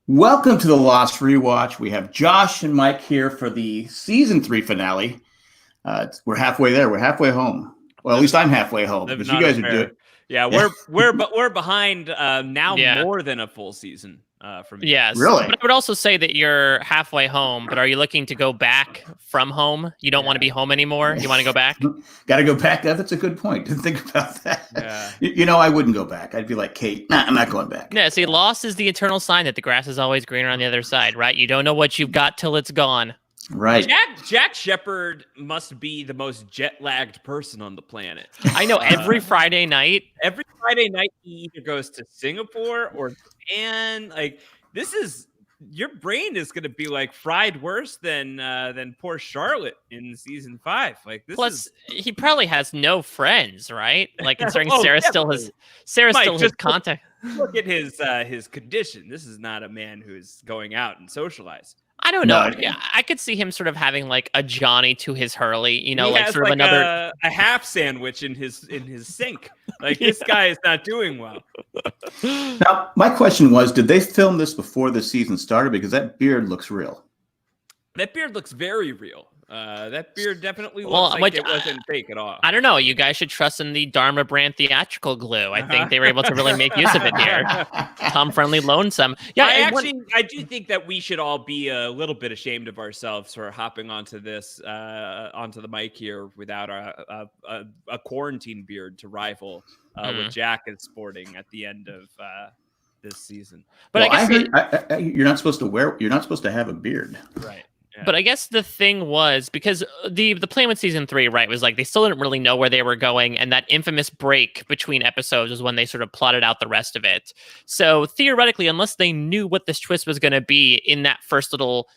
Welcome to the Lost Rewatch. We have Josh and Mike here for the season 3 finale. We're halfway there. We're halfway home. Well, at least I'm halfway home because you guys are doing. Yeah, we're behind now more than a full season from me. Yes. Really? But I would also say that you're halfway home, but are you looking to go back from home? You don't want to be home anymore? You want to go back? Got to go back. That's a good point. Didn't think about that. Yeah. I wouldn't go back. I'd be like, Kate, nah, I'm not going back. Yeah, see, loss is the eternal sign that the grass is always greener on the other side, right? You don't know what you've got till it's gone. Right. Jack Shepherd must be the most jet-lagged person on the planet. I know every Friday night He either goes to Singapore or Japan. Like, your brain is going to be like fried worse than poor Charlotte in season 5. Like, plus he probably has no friends, right? Like, considering Sarah definitely. still Mike, has just contact. Look at his condition. This is not a man who's going out and socialize. I don't know. Yeah, I could see him sort of having like a Johnny to his Hurley, He like has sort of another a half sandwich in his sink. Like, this guy is not doing well. Now, my question was, did they film this before the season started? Because that beard looks real. That beard looks very real. That beard definitely looks like it wasn't fake at all. I don't know. You guys should trust in the Dharma brand theatrical glue. I think they were able to really make use of it here. Tom Friendly loansome. Yeah, I do think that we should all be a little bit ashamed of ourselves for hopping onto the mic here without a quarantine beard to rival what Jack is sporting at the end of this season. But well, I guess you're not supposed to have a beard. Right. Yeah. But I guess the thing was, because the plan with season 3, right, was like they still didn't really know where they were going, and that infamous break between episodes was when they sort of plotted out the rest of it. So theoretically, unless they knew what this twist was going to be in that first little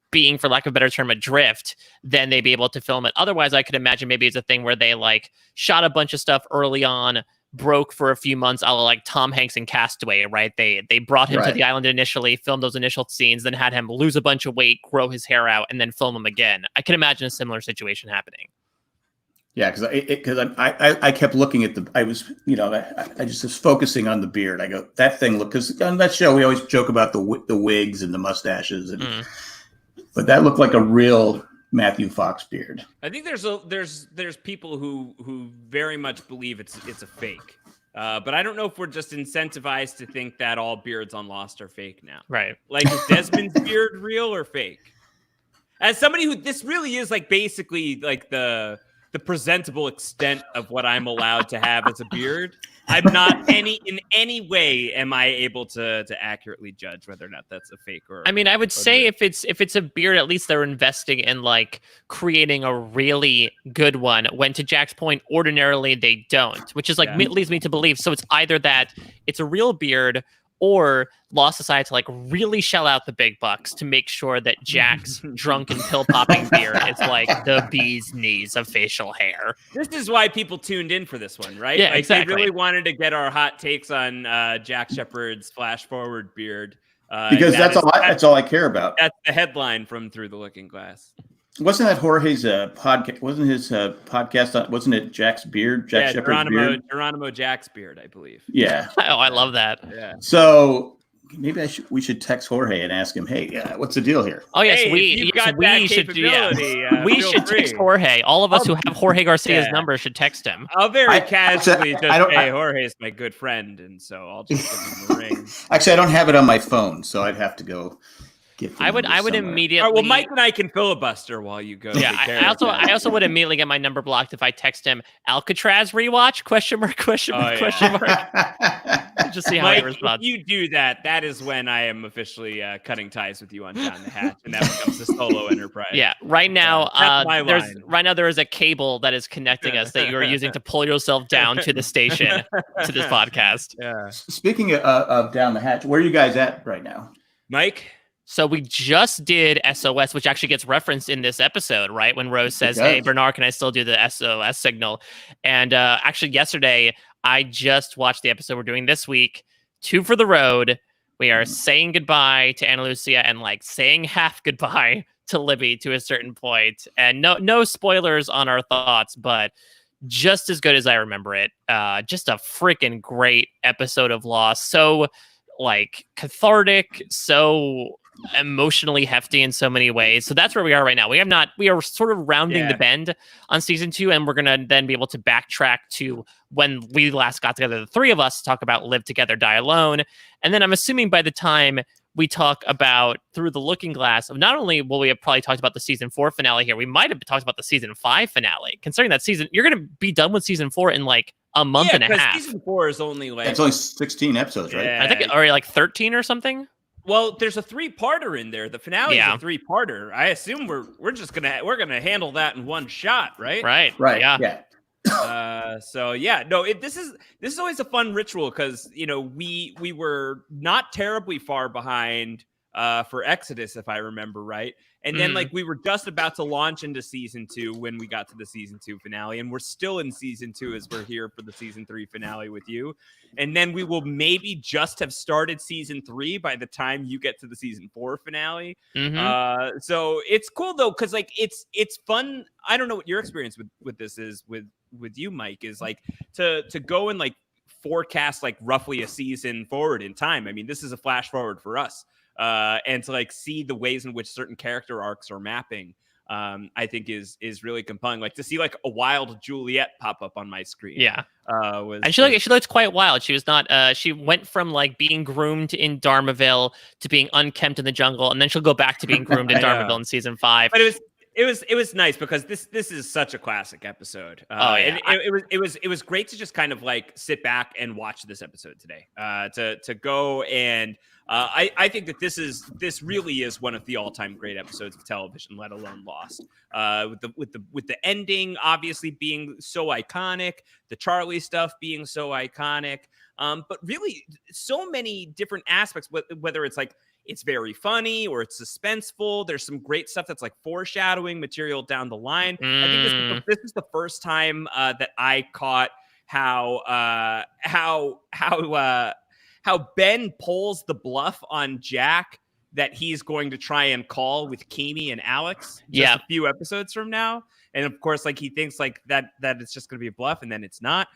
being, for lack of a better term, adrift, then they'd be able to film it. Otherwise, I could imagine maybe it's a thing where they like shot a bunch of stuff early on, broke for a few months, like Tom Hanks in Castaway, right? They brought him to the island initially, filmed those initial scenes, then had him lose a bunch of weight, grow his hair out, and then film him again. I can imagine a similar situation happening. Yeah, because I kept looking at I just was focusing on the beard. I go, that thing because on that show we always joke about the wigs and the mustaches, but that looked like a real Matthew Fox beard. I think there's people who very much believe it's a fake, but I don't know if we're just incentivized to think that all beards on Lost are fake now. Right? Like, is Desmond's beard real or fake? As somebody who this really is like basically like the presentable extent of what I'm allowed to have as a beard. I'm not in any way am I able to accurately judge whether or not that's a fake or. I mean, I would say if it's a beard, at least they're investing in like creating a really good one. When, to Jack's point, ordinarily they don't, which is like leads me to believe. So it's either that it's a real beard, or Lost decided to like really shell out the big bucks to make sure that Jack's drunken pill popping beard is like the bee's knees of facial hair. This is why people tuned in for this one, right? Yeah, like, exactly. They really wanted to get our hot takes on Jack Shepard's flash forward beard. Because that's all I care about. That's the headline from Through the Looking Glass. Wasn't that Jorge's podcast? Wasn't his podcast? Wasn't it Jack's beard? Jack Shepard's beard? Geronimo Jack's beard, I believe. Yeah. Oh, I love that. Yeah. So maybe we should text Jorge and ask him, hey, what's the deal here? Oh, yes, hey, we should do that. We should text Jorge. All of us who have Jorge Garcia's number should text him. I'll very casually say Jorge is my good friend, and so I'll just give him a ring. Actually, I don't have it on my phone, so I'd have to go. I would immediately. Right, well, Mike and I can filibuster while you go. Yeah, I also would immediately get my number blocked if I text him Alcatraz rewatch ? Question mark. Just see how Mike, he responds. If you do that, that is when I am officially cutting ties with you on Down the Hatch, and that becomes a solo enterprise. Yeah, right now, there is a cable that is connecting us that you are using to pull yourself down to the station to this podcast. Yeah. Speaking of Down the Hatch, where are you guys at right now, Mike? So we just did SOS, which actually gets referenced in this episode, right? When Rose says, hey, Bernard, can I still do the SOS signal? And actually yesterday, I just watched the episode we're doing this week, 2 for the Road. We are saying goodbye to Ana Lucia and like saying half goodbye to Libby to a certain point. And no spoilers on our thoughts, but just as good as I remember it. Just a freaking great episode of Lost. So like cathartic, so emotionally hefty in so many ways. So that's where we are right now. We are sort of rounding the bend on season 2, and we're gonna then be able to backtrack to when we last got together, the three of us, to talk about Live Together, Die Alone. And then I'm assuming by the time we talk about Through the Looking Glass, of not only will we have probably talked about the season 4 finale here, we might have talked about the season 5 finale. Considering that you're gonna be done with season 4 in like a month and a half. Season 4 is only like it's only 16 episodes, right? I think already like 13 or something. Well, there's a 3-parter in there. The finale is a 3-parter. I assume we're just gonna handle that in one shot, right? Right. Yeah. So yeah, no, this is always a fun ritual because we were not terribly far behind for Exodus, if I remember right. And then like we were just about to launch into season 2 when we got to the season 2 finale, and we're still in season 2 as we're here for the season 3 finale with you. And then we will maybe just have started season 3 by the time you get to the season 4 finale. So it's cool though, because like it's fun. I don't know what your experience with this is with you, Mike, is like to go and like forecast like roughly a season forward in time. I mean, this is a flash forward for us. And to like see the ways in which certain character arcs are mapping, I think is really compelling. Like to see like a wild Juliet pop up on my screen. Yeah. And she looked quite wild. She was not, she went from like being groomed in Dharmaville to being unkempt in the jungle. And then she'll go back to being groomed in Dharmaville in season 5. But it was nice because this is such a classic episode. And it was great to just kind of like sit back and watch this episode today. To go and I think that this really is one of the all-time great episodes of television, let alone Lost. With the ending obviously being so iconic, the Charlie stuff being so iconic, but really so many different aspects. Whether it's like it's very funny or it's suspenseful. There's some great stuff that's like foreshadowing material down the line. I think this is the first time that I caught how Ben pulls the bluff on Jack that he's going to try and call with Kimi and Alex just a few episodes from now. And of course, like he thinks like that it's just going to be a bluff, and then it's not.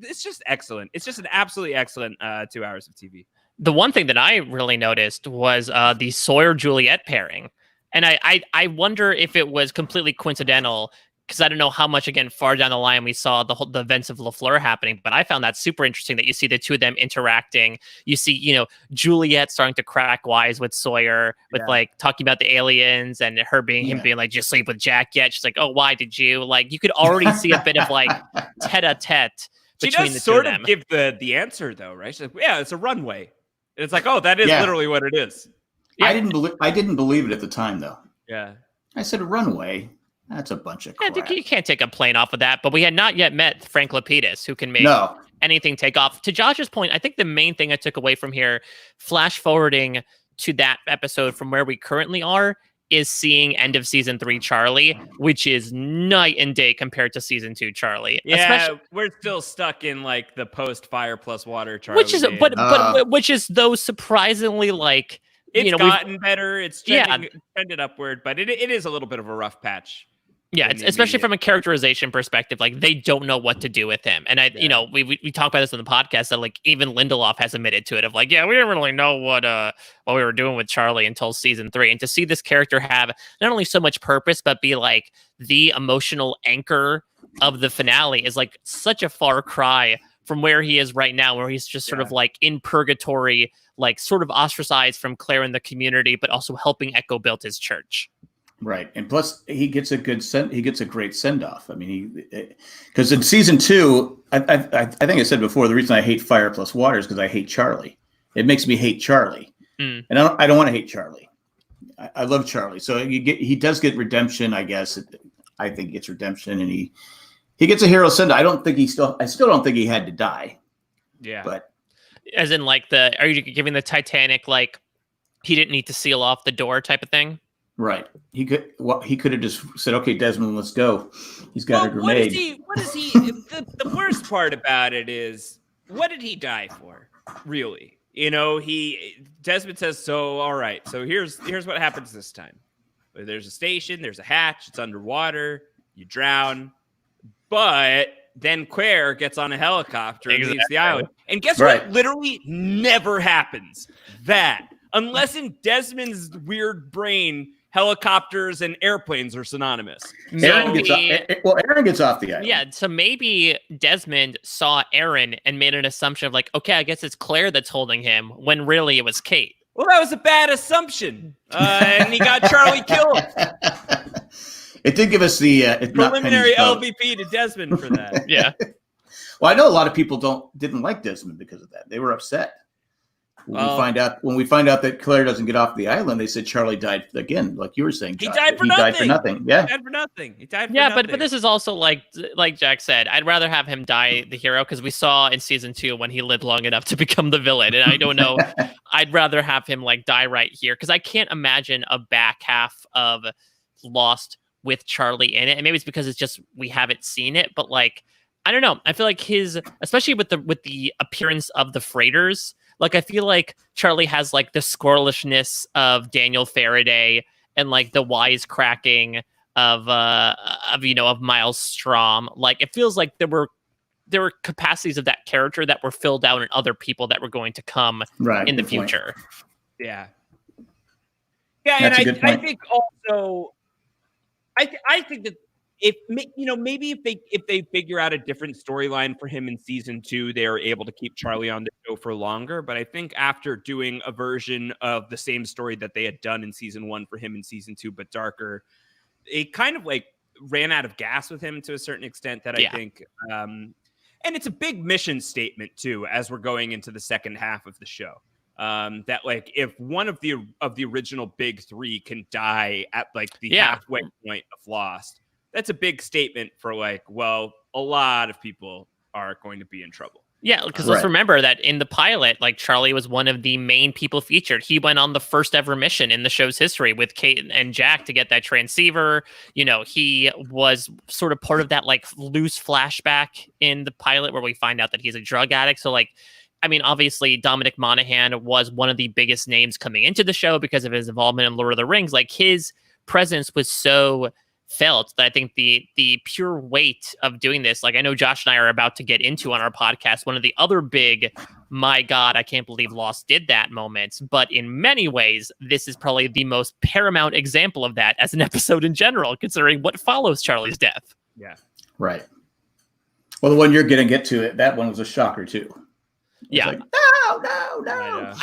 It's just excellent. It's just an absolutely excellent 2 hours of TV. The one thing that I really noticed was the Sawyer-Juliet pairing. And I wonder if it was completely coincidental, because I don't know how much, again, far down the line we saw the events of LaFleur happening, but I found that super interesting that you see the two of them interacting. You see, Juliet starting to crack wise with Sawyer, with like talking about the aliens, and him being like, "Did you sleep with Jack yet?" She's like, "Oh, why did you?" Like, you could already see a bit of like tete-a-tete between the two of them. She does sort of give the answer though, right? She's like, "Yeah, it's a runway." It's like, oh, that is literally what it is. Yeah. I didn't believe it at the time, though. Yeah. I said, runway? That's a bunch of crap. You can't take a plane off of that. But we had not yet met Frank Lapidus, who can make anything take off. To Josh's point, I think the main thing I took away from here, flash forwarding to that episode from where we currently are, is seeing end of season 3 Charlie, which is night and day compared to season 2 Charlie. Yeah, we're still stuck in like the post Fire Plus Water Charlie. Which is which is though surprisingly like it's gotten better. It's trended upward, but it is a little bit of a rough patch. Yeah, it's especially from a characterization perspective, like they don't know what to do with him. And we talk about this on the podcast that like even Lindelof has admitted to it of like, yeah, we didn't really know what we were doing with Charlie until season 3. And to see this character have not only so much purpose, but be like the emotional anchor of the finale is like such a far cry from where he is right now, where he's just sort of like in purgatory, like sort of ostracized from Claire and the community, but also helping Echo build his church. Right, and plus he gets a great send off. I mean, because in season 2, I think I said before, the reason I hate Fire Plus Water is because I hate Charlie. It makes me hate Charlie, and I don't want to hate Charlie. I love Charlie, so he does get redemption. I guess I think he gets redemption, and he gets a hero send. I still don't think he had to die. Yeah, but as in like are you giving the Titanic like he didn't need to seal off the door type of thing? Right. He could have just said, "Okay, Desmond, let's go." He's got a grenade. What is he? The worst part about it is, what did he die for? Really? Desmond says, "So all right. So here's what happens this time. There's a station. There's a hatch. It's underwater. You drown, but then Claire gets on a helicopter and leaves the island. And guess Right. what? Literally never happens. That. Unless in Desmond's weird brain, helicopters and airplanes are synonymous. Aaron gets off the island. Yeah, so maybe Desmond saw Aaron and made an assumption of like, okay, I guess it's Claire that's holding him, when really it was Kate. Well, that was a bad assumption. And he got Charlie killed. It did give us the preliminary LVP to Desmond for that. Yeah. Well, I know a lot of people didn't like Desmond because of that. They were upset. When we find out that Claire doesn't get off the island, they said Charlie died again, like you were saying. Josh, he died for nothing. Yeah. He died for nothing. But this is also like Jack said, I'd rather have him die the hero, because we saw in season 2 when he lived long enough to become the villain, and I don't know. I'd rather have him like die right here, because I can't imagine a back half of Lost with Charlie in it, and maybe it's because it's just we haven't seen it, but like I don't know. I feel like especially with the appearance of the freighters. Like, I feel like Charlie has, like, the squirrelishness of Daniel Faraday and, like, the wisecracking of Miles Strom. Like, it feels like there were capacities of that character that were filled out in other people that were going to come in the future. Yeah. Yeah, and I think also... I think that maybe if they figure out a different storyline for him in season 2, they are able to keep Charlie on the show for longer. But I think after doing a version of the same story that they had done in season 1 for him in season 2, but darker, it kind of like ran out of gas with him to a certain extent. That I think, and it's a big mission statement too, as we're going into the second half of the show. That like if one of the original big 3 can die at like the halfway point of Lost. That's a big statement for like, well, a lot of people are going to be in trouble. Yeah, because let's remember that in the pilot, like Charlie was one of the main people featured. He went on the first ever mission in the show's history with Kate and Jack to get that transceiver. You know, he was sort of part of that like loose flashback in the pilot where we find out that he's a drug addict. So like, I mean, obviously Dominic Monaghan was one of the biggest names coming into the show because of his involvement in Lord of the Rings. Like his presence was so felt that I think the pure weight of doing this, like I know Josh and I are about to get into on our podcast, one of the other big, my God, I can't believe Lost did that moments. But in many ways, this is probably the most paramount example of that as an episode in general, considering what follows Charlie's death. Yeah. Right. Well, the one you're going to get to, that one was a shocker too. Yeah. Like, no.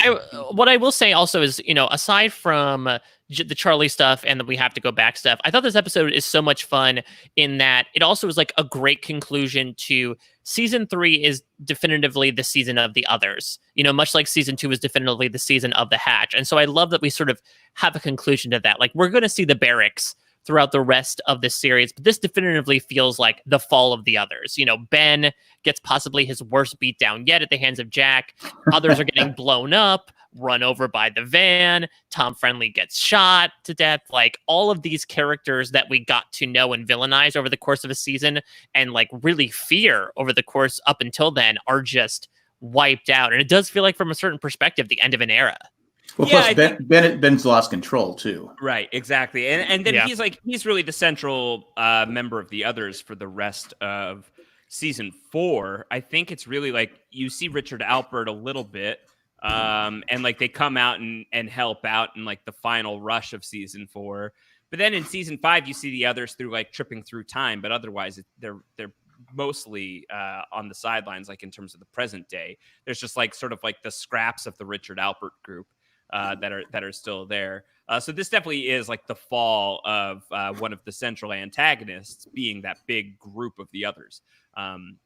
What I will say also is, you know, aside from the Charlie stuff and the we have to go back stuff, I thought this episode is so much fun in that it also is like a great conclusion to season 3 is definitively the season of the others, you know, much like season 2 is definitively the season of the Hatch. And so I love that we sort of have a conclusion to that. Like we're going to see the barracks throughout the rest of this series, but this definitively feels like the fall of the others. You know, Ben gets possibly his worst beatdown yet at the hands of Jack. Others are getting blown up, run over by the van. Tom Friendly gets shot to death. Like all of these characters that we got to know and villainize over the course of a season and like really fear over the course up until then are just wiped out. And it does feel like from a certain perspective, the end of an era. Well, plus Ben's lost control too. Right, exactly, and then he's really the central member of the others for the rest of season 4. I think it's really like you see Richard Alpert a little bit, and like they come out and help out in like the final rush of season 4. But then in season 5, you see the others through like tripping through time, but otherwise they're mostly on the sidelines, like in terms of the present day. There's just like sort of like the scraps of the Richard Alpert group. That are still there. So this definitely is like the fall of one of the central antagonists being that big group of the others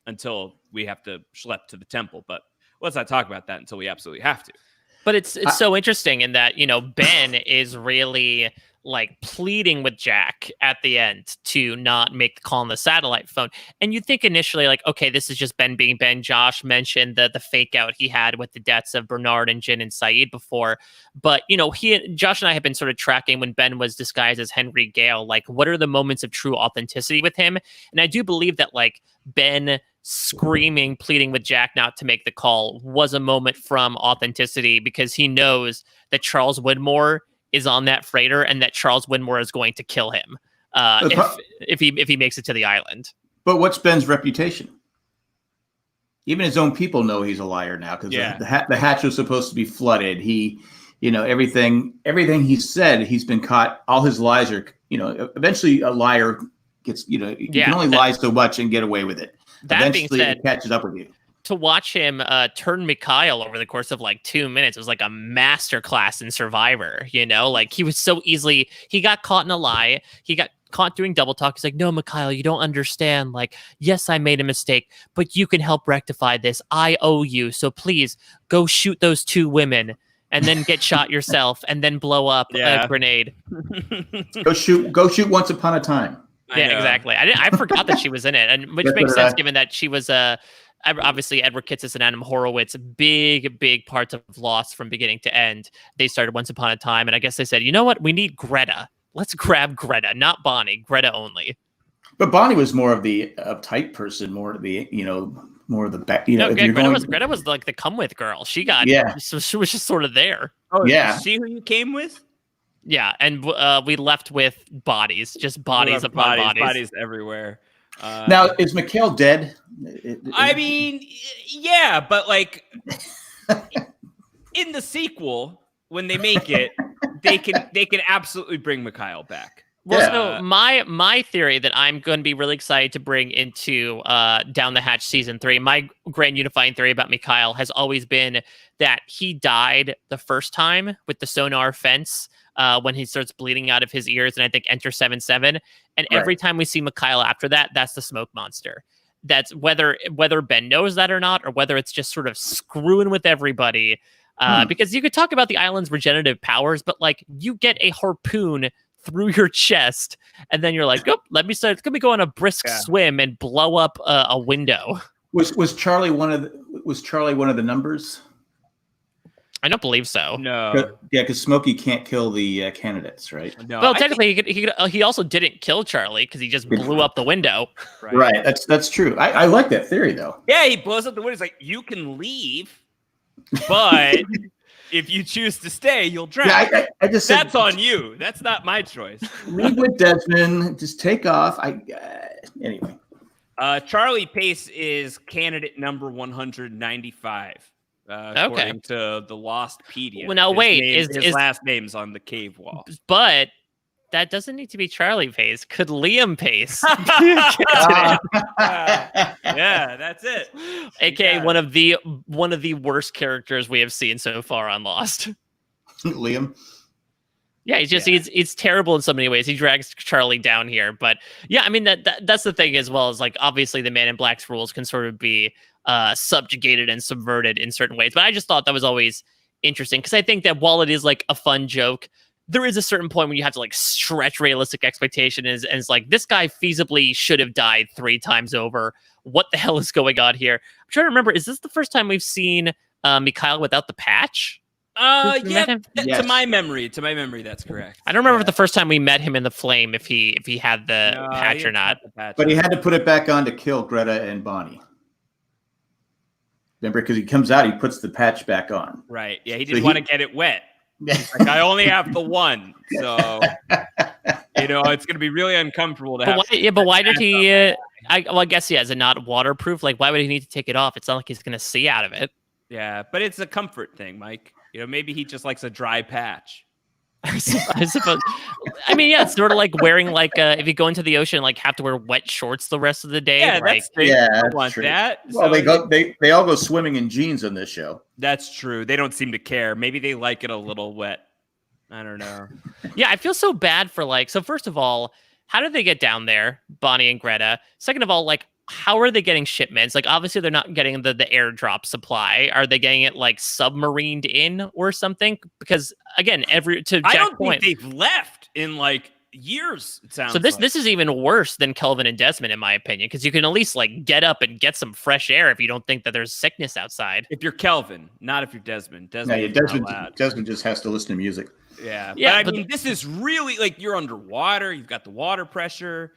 until we have to schlep to the temple. But let's not talk about that until we absolutely have to. But it's so interesting in that, you know, Ben is really like pleading with Jack at the end to not make the call on the satellite phone. And you think initially like, okay, this is just Ben being Ben. Josh mentioned the fake out he had with the deaths of Bernard and Jin and Saeed before. But, you know, Josh and I have been sort of tracking when Ben was disguised as Henry Gale, like what are the moments of true authenticity with him? And I do believe that like Ben screaming, pleading with Jack not to make the call was a moment from authenticity because he knows that Charles Widmore is on that freighter and that Charles Widmore is going to kill him if he makes it to the island. But what's Ben's reputation? even his own people know he's a liar now because Yeah. the hatch was supposed to be flooded. He, everything he said, he's been caught. All his lies are, eventually a liar gets, you can only lie so much and get away with it. That Eventually being said, it catches up with you. To watch him turn Mikhail over the course of like 2 minutes was like a masterclass in Survivor. Like he was so easily, he got caught in a lie. He got caught doing double talk. He's like, no, Mikhail, you don't understand. Like, yes, I made a mistake, but you can help rectify this. I owe you. So please go shoot those 2 women and then get shot yourself and then blow up a grenade. Go shoot Once Upon a Time. Yeah, exactly. I forgot that she was in it, and which makes sense given that she was obviously Edward Kitsis and Adam Horowitz, big parts of Lost from beginning to end. They started Once Upon a Time, and I guess they said, you know what, we need Greta. Let's grab Greta, not Bonnie. Greta only. But Bonnie was more of the uptight person, more of the more of the back. Greta was like the come with girl. She was just sort of there. Oh yeah. Is she who you came with? Yeah, and we left with bodies, just bodies upon bodies everywhere. Now, is Mikhail dead? I mean, yeah, but like in the sequel, when they make it, they can absolutely bring Mikhail back. Well, so my theory that I'm going to be really excited to bring into Down the Hatch season 3, my grand unifying theory about Mikhail has always been that he died the first time with the sonar fence when he starts bleeding out of his ears, and I think Enter 7-7. And every time we see Mikhail after that, that's the smoke monster. That's whether Ben knows that or not, or whether it's just sort of screwing with everybody. Because you could talk about the island's regenerative powers, but like you get a harpoon through your chest, and then you're like, oh, let me go on a brisk swim and blow up a window. Was Charlie one of the numbers? I don't believe so. No. Yeah, because Smokey can't kill the candidates, right? No. Well, technically, he also didn't kill Charlie because he just blew up the window. Right. That's true. I like that theory, though. Yeah, he blows up the window. He's like, you can leave, but if you choose to stay, you'll drown. Yeah, I just said, that's on you. That's not my choice. Leave with Desmond. Just take off. Anyway. Charlie Pace is candidate number 195. According to the Lostpedia. Well, now wait, his last name's on the cave wall. But that doesn't need to be Charlie Pace. Could Liam Pace? Yeah, that's it. AKA one of the worst characters we have seen so far on Lost. Liam. Yeah, he's terrible in so many ways. He drags Charlie down here, but yeah, I mean that's the thing as well, is like obviously the Man in Black's rules can sort of be subjugated and subverted in certain ways. But I just thought that was always interesting because I think that while it is like a fun joke, there is a certain point when you have to like stretch realistic expectation and it's like this guy feasibly should have died 3 times over. What the hell is going on here? I'm trying to remember. Is this the first time we've seen Mikhail without the patch? Yeah. To my memory, that's correct. I don't remember the first time we met him in the flame if he had the patch or not. But he had to put it back on to kill Greta and Bonnie. Remember, because he comes out, he puts the patch back on. Right. Yeah, he didn't want to get it wet. He's like, I only have the one, so it's going to be really uncomfortable to have. But why did he? I guess is it not waterproof? Like, why would he need to take it off? It's not like he's going to see out of it. Yeah, but it's a comfort thing, Mike. Maybe he just likes a dry patch. I suppose. I mean, yeah, it's sort of like wearing like if you go into the ocean, like have to wear wet shorts the rest of the day. Yeah, like, I don't want that. Well, they all go swimming in jeans on this show. That's true. They don't seem to care. Maybe they like it a little wet. I don't know. Yeah, I feel so bad for so first of all, how did they get down there, Bonnie and Greta? Second of all, like, how are they getting shipments? Like, obviously they're not getting the airdrop supply. Are they getting it like submarined in or something? Because again, I don't think they've left in like years. It sounds so. This is even worse than Kelvin and Desmond, in my opinion, because you can at least like get up and get some fresh air if you don't think that there's sickness outside. If you're Kelvin, not if you're Desmond. Desmond just has to listen to music. Yeah, but I mean, this is really like you're underwater. You've got the water pressure.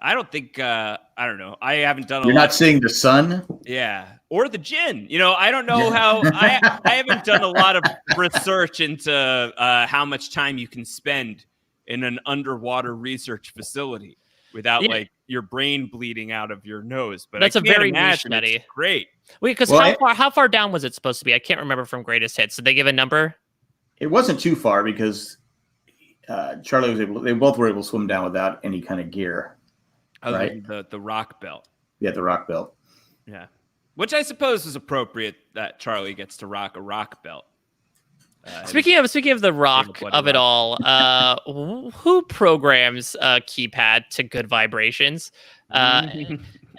I don't think, I don't know. I haven't done You're not seeing the sun? Yeah. Or the gin. I don't know how, I haven't done a lot of research into how much time you can spend in an underwater research facility. without like your brain bleeding out of your nose. But that's a very niche study. It's great. Wait, because how far down was it supposed to be? I can't remember from Greatest Hits. Did they give a number? It wasn't too far because Charlie was able. They both were able to swim down without any kind of gear. Right? The rock belt. Yeah, the rock belt. Yeah, which I suppose is appropriate that Charlie gets to rock a rock belt. Speaking of the rock of it all, who programs keypad to good vibrations?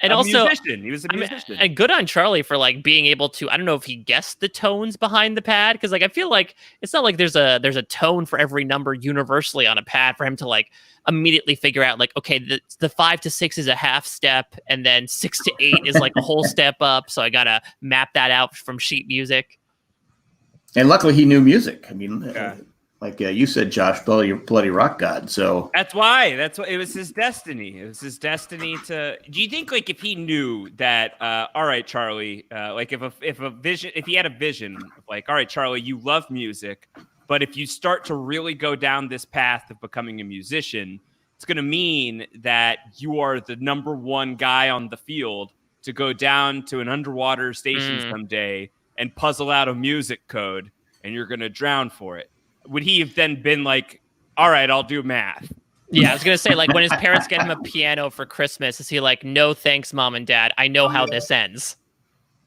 And also, musician. He was a musician. And good on Charlie for like being able to. I don't know if he guessed the tones behind the pad, because like I feel like it's not like there's a tone for every number universally on a pad for him to like immediately figure out like, okay, the 5 to 6 is a half step, and then 6 to 8 is like a whole step up. So I gotta map that out from sheet music. And luckily, he knew music. I mean, like you said, Josh, bloody rock god. So that's why it was his destiny. It was his destiny to. Do you think like if he knew that? All right, Charlie. Like if he had a vision, of like, all right, Charlie, you love music, but if you start to really go down this path of becoming a musician, it's going to mean that you are the number one guy on the field to go down to an underwater station someday and puzzle out a music code, and you're going to drown for it. Would he have then been like, all right, I'll do math? Yeah, I was going to say, like, when his parents get him a piano for Christmas, is he like, no thanks, Mom and Dad, I know how this ends?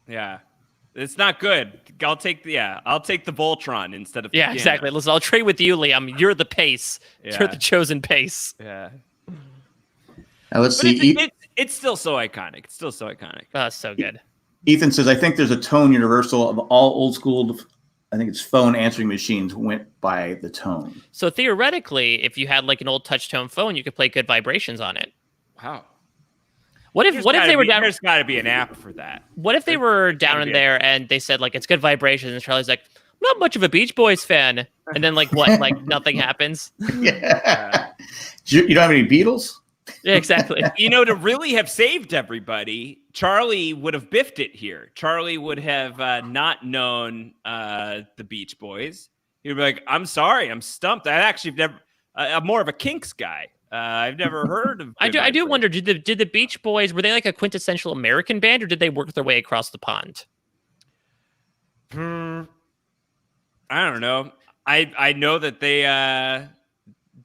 Yeah. It's not good. I'll take the Voltron instead of the piano. Exactly. Listen, I'll trade with you, Liam. You're the pace. Yeah. You're the chosen pace. Yeah. Now let's see. It's still so iconic. It's still so iconic. Oh, so good. Ethan says, I think there's a tone universal of all old school, I think it's phone answering machines went by the tone. So theoretically, if you had like an old touch tone phone, you could play Good Vibrations on it. Wow. What if they were down? There's got to be an app for that. What if they were down in there and they said like it's Good Vibrations, and Charlie's like, I'm not much of a Beach Boys fan, and then like what? Like nothing happens. Yeah. You don't have any Beatles? Yeah, exactly. To really have saved everybody, Charlie would have biffed it here. Charlie would have not known the Beach Boys. He'd be like, I'm sorry, I'm stumped. I'm more of a Kinks guy. I've never heard of. I do wonder, did the Beach Boys, were they like a quintessential American band, or did they work their way across the pond? I don't know. I know that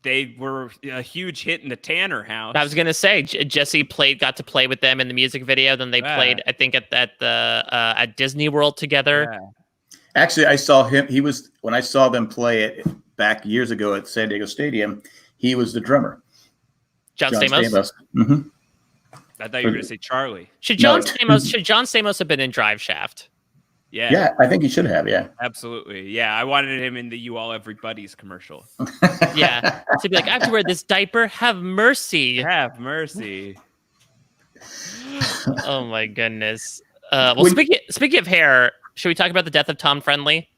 they were a huge hit in the Tanner house. I was gonna say Jesse got to play with them in the music video. Then they played, I think, at Disney World together. Yeah. Actually, I saw him. When I saw them play it back years ago at San Diego Stadium. He was the drummer. John Stamos. Mm-hmm. I thought you were going to say Charlie. Should John Stamos have been in Drive Shaft? Yeah, I think he should have. Yeah, absolutely. Yeah, I wanted him in the "You All Everybody's" commercial. Yeah, to be like, I have to wear this diaper. Have mercy. Have mercy. Oh my goodness. Speaking of hair, should we talk about the death of Tom Friendly?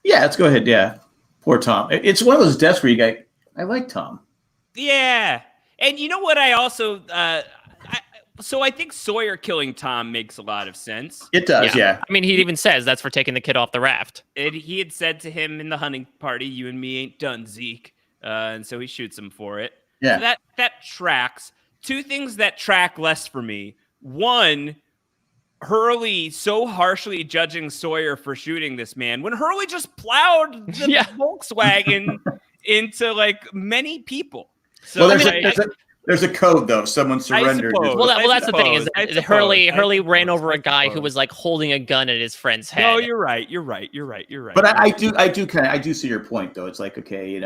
Yeah, let's go ahead. Yeah, poor Tom. It's one of those deaths where you go, I like Tom. Yeah, and you know what? I also. So I think Sawyer killing Tom makes a lot of sense. It does, yeah. I mean, he even says that's for taking the kid off the raft. He had said to him in the hunting party, "You and me ain't done, Zeke," and so he shoots him for it. Yeah, so that tracks. Two things that track less for me. One, Hurley so harshly judging Sawyer for shooting this man when Hurley just plowed the Volkswagen into like many people. So there's a code though. Someone surrendered. Well, that's the thing is Hurley ran over a guy who was like holding a gun at his friend's head. No, you're right. But I do see your point though. It's like, okay,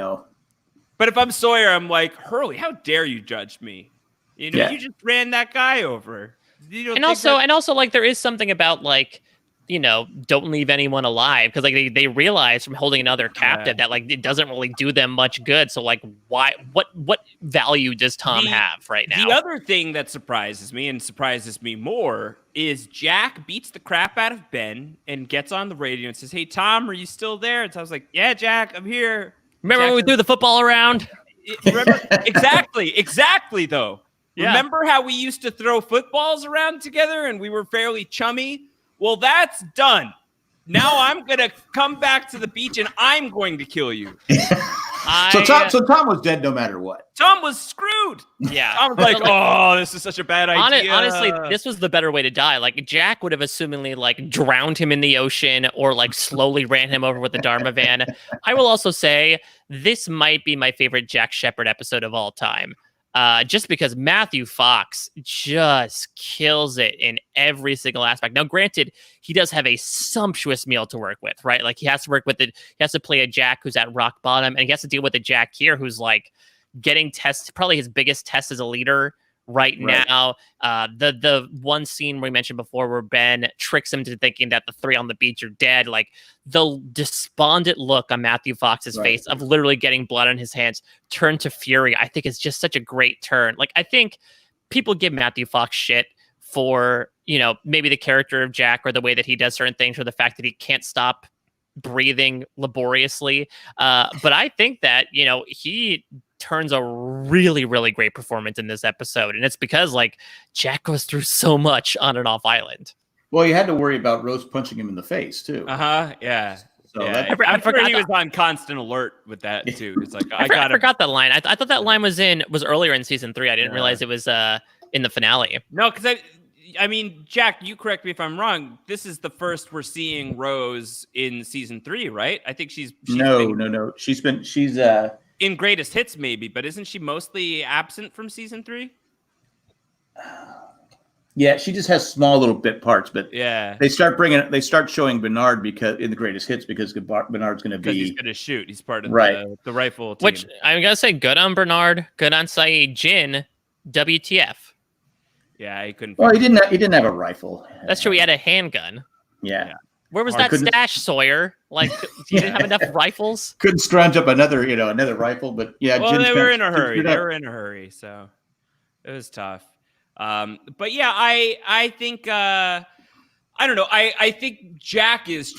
But if I'm Sawyer, I'm like, Hurley, how dare you judge me? You just ran that guy over. And also like there is something about like, don't leave anyone alive, because like they realize from holding another captive that like it doesn't really do them much good. So like what value does Tom have right now? The other thing that surprises me and surprises me more is Jack beats the crap out of Ben and gets on the radio and says, "Hey Tom, are you still there?" And so I was like, "Yeah, Jack, I'm here." Remember when we threw the football around? Remember exactly though. Yeah. Remember how we used to throw footballs around together and we were fairly chummy? Well, that's done. Now I'm going to come back to the beach and I'm going to kill you. So Tom was dead no matter what. Tom was screwed. Yeah. I was like, oh, this is such a bad idea. Honestly, this was the better way to die. Like, Jack would have assumingly, like, drowned him in the ocean or, like, slowly ran him over with the Dharma van. I will also say this might be my favorite Jack Shephard episode of all time. Just because Matthew Fox just kills it in every single aspect. Now, granted, he does have a sumptuous meal to work with, right? Like, he has to work with it. He has to play a Jack who's at rock bottom, and he has to deal with a Jack here who's, like, getting tests, probably his biggest test as a leader right now. The one scene we mentioned before where Ben tricks him to thinking that the three on the beach are dead, like the despondent look on Matthew Fox's face of literally getting blood on his hands turned to fury, I think is just such a great turn. Like, I think people give Matthew Fox shit for, you know, maybe the character of Jack or the way that he does certain things or the fact that he can't stop breathing laboriously. But I think that, you know, he turns a really, really great performance in this episode. And it's because, like, Jack goes through so much on and off island. Well, you had to worry about Rose punching him in the face, too. Yeah. So yeah. I forgot he was on constant alert with that, too. It's like, I forgot that line. I thought that line was earlier in season 3. I didn't realize it was in the finale. No, because I mean, Jack, you correct me if I'm wrong. This is the first we're seeing Rose in season 3, right? I think she's no. She's in Greatest Hits, maybe, but isn't she mostly absent from season 3? Yeah, she just has small little bit parts, but yeah, they start showing Bernard because in the Greatest Hits because Bernard's going to be he's going to shoot. He's part of the rifle team. Which I'm gonna say, good on Bernard, good on Saeed. Jin, WTF? Yeah, he couldn't. Well, he didn't have a rifle. That's true. He had a handgun. Yeah. Where was that stash, Sawyer? Like, you didn't have enough rifles? Couldn't scrounge up another rifle, but yeah. Well, they were in a hurry. So it was tough. But yeah, I think I don't know. I think Jack is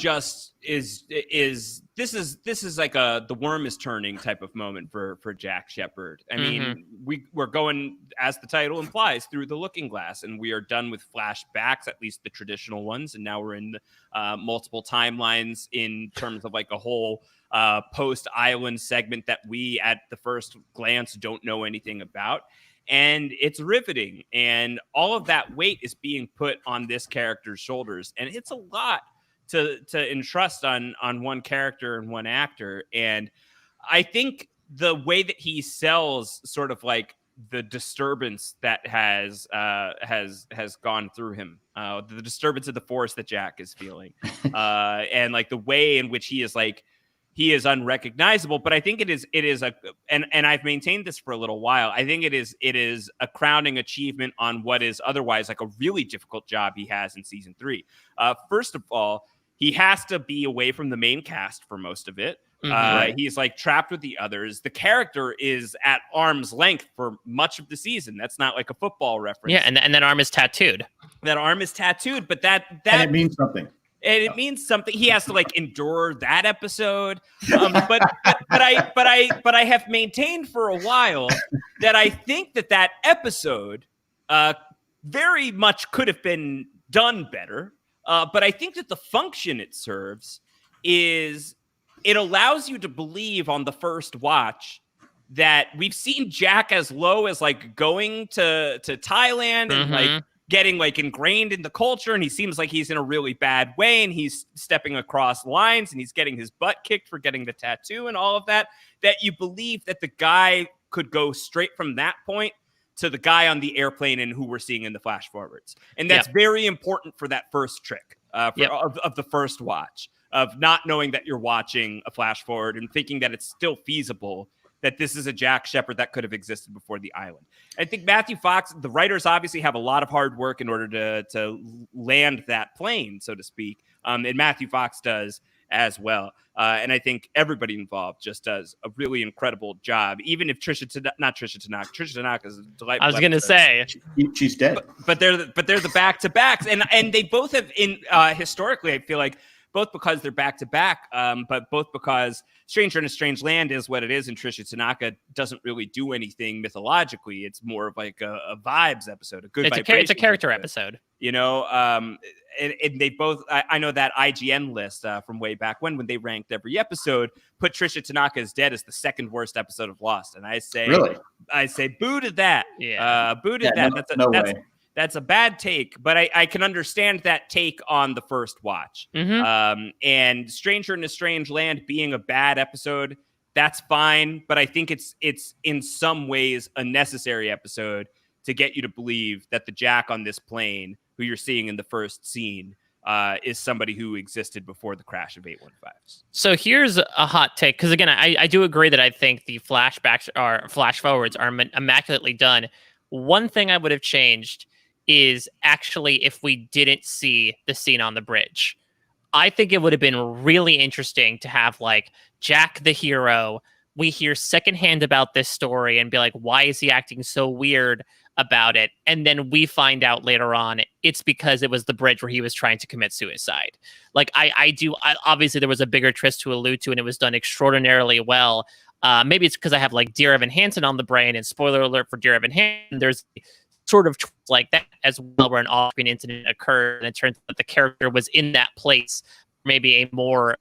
this is like the worm is turning type of moment for Jack Shephard. I mean, we're going, as the title implies, through the looking glass, and we are done with flashbacks, at least the traditional ones, and now we're in multiple timelines in terms of like a whole post-island segment that we at the first glance don't know anything about. And it's riveting, and all of that weight is being put on this character's shoulders, and it's a lot to entrust on one character and one actor. And I think the way that he sells sort of like the disturbance that has gone through him, the disturbance of the force that Jack is feeling, and like the way in which he is unrecognizable. But I think it is and I've maintained this for a little while. I think it is a crowning achievement on what is otherwise like a really difficult job he has in season 3. First of all, he has to be away from the main cast for most of it. He's like trapped with the others. The character is at arm's length for much of the season. That's not like a football reference. Yeah, and that arm is tattooed. That arm is tattooed, but that and it means something. And it means something. He has to like endure that episode. But I have maintained for a while that I think that episode very much could have been done better. But I think that the function it serves is it allows you to believe on the first watch that we've seen Jack as low as like going to Thailand and like getting like ingrained in the culture, and he seems like he's in a really bad way, and he's stepping across lines, and he's getting his butt kicked for getting the tattoo and all of that, that you believe that the guy could go straight from that point to the guy on the airplane and who we're seeing in the flash forwards. And that's very important for that first trick of the first watch, of not knowing that you're watching a flash forward and thinking that it's still feasible that this is a Jack Shephard that could have existed before the island. I think Matthew Fox, the writers obviously have a lot of hard work in order to land that plane, so to speak. And Matthew Fox does as well. And I think everybody involved just does a really incredible job. Even if Trisha Tanaka is a delightful. I was going to say she's dead, but they're the back-to-backs, and they both have historically, I feel like both because they're back to back, but both because Stranger in a Strange Land is what it is, and Tricia Tanaka doesn't really do anything mythologically. It's more of like a vibes episode, a good. It's a character episode. You know, and they both. I know that IGN list from way back when they ranked every episode put Tricia Tanaka is Dead as the second worst episode of Lost, and I say, really, boo to that. Yeah, boo to that. No way. That's a bad take, but I can understand that take on the first watch. And Stranger in a Strange Land being a bad episode, that's fine. But I think it's in some ways a necessary episode to get you to believe that the Jack on this plane, who you're seeing in the first scene, is somebody who existed before the crash of 815s. So here's a hot take, because again, I do agree that I think the flashbacks or flash forwards are immaculately done. One thing I would have changed is actually if we didn't see the scene on the bridge. I think it would have been really interesting to have like Jack the hero. We hear secondhand about this story and be like, why is he acting so weird about it? And then we find out later on it's because it was the bridge where he was trying to commit suicide. Like obviously there was a bigger twist to allude to, and it was done extraordinarily well. Maybe it's because I have like Dear Evan Hansen on the brain, and spoiler alert for Dear Evan Hansen, there's sort of like that as well, where an off-screen incident occurred, and it turns out the character was in that place maybe a more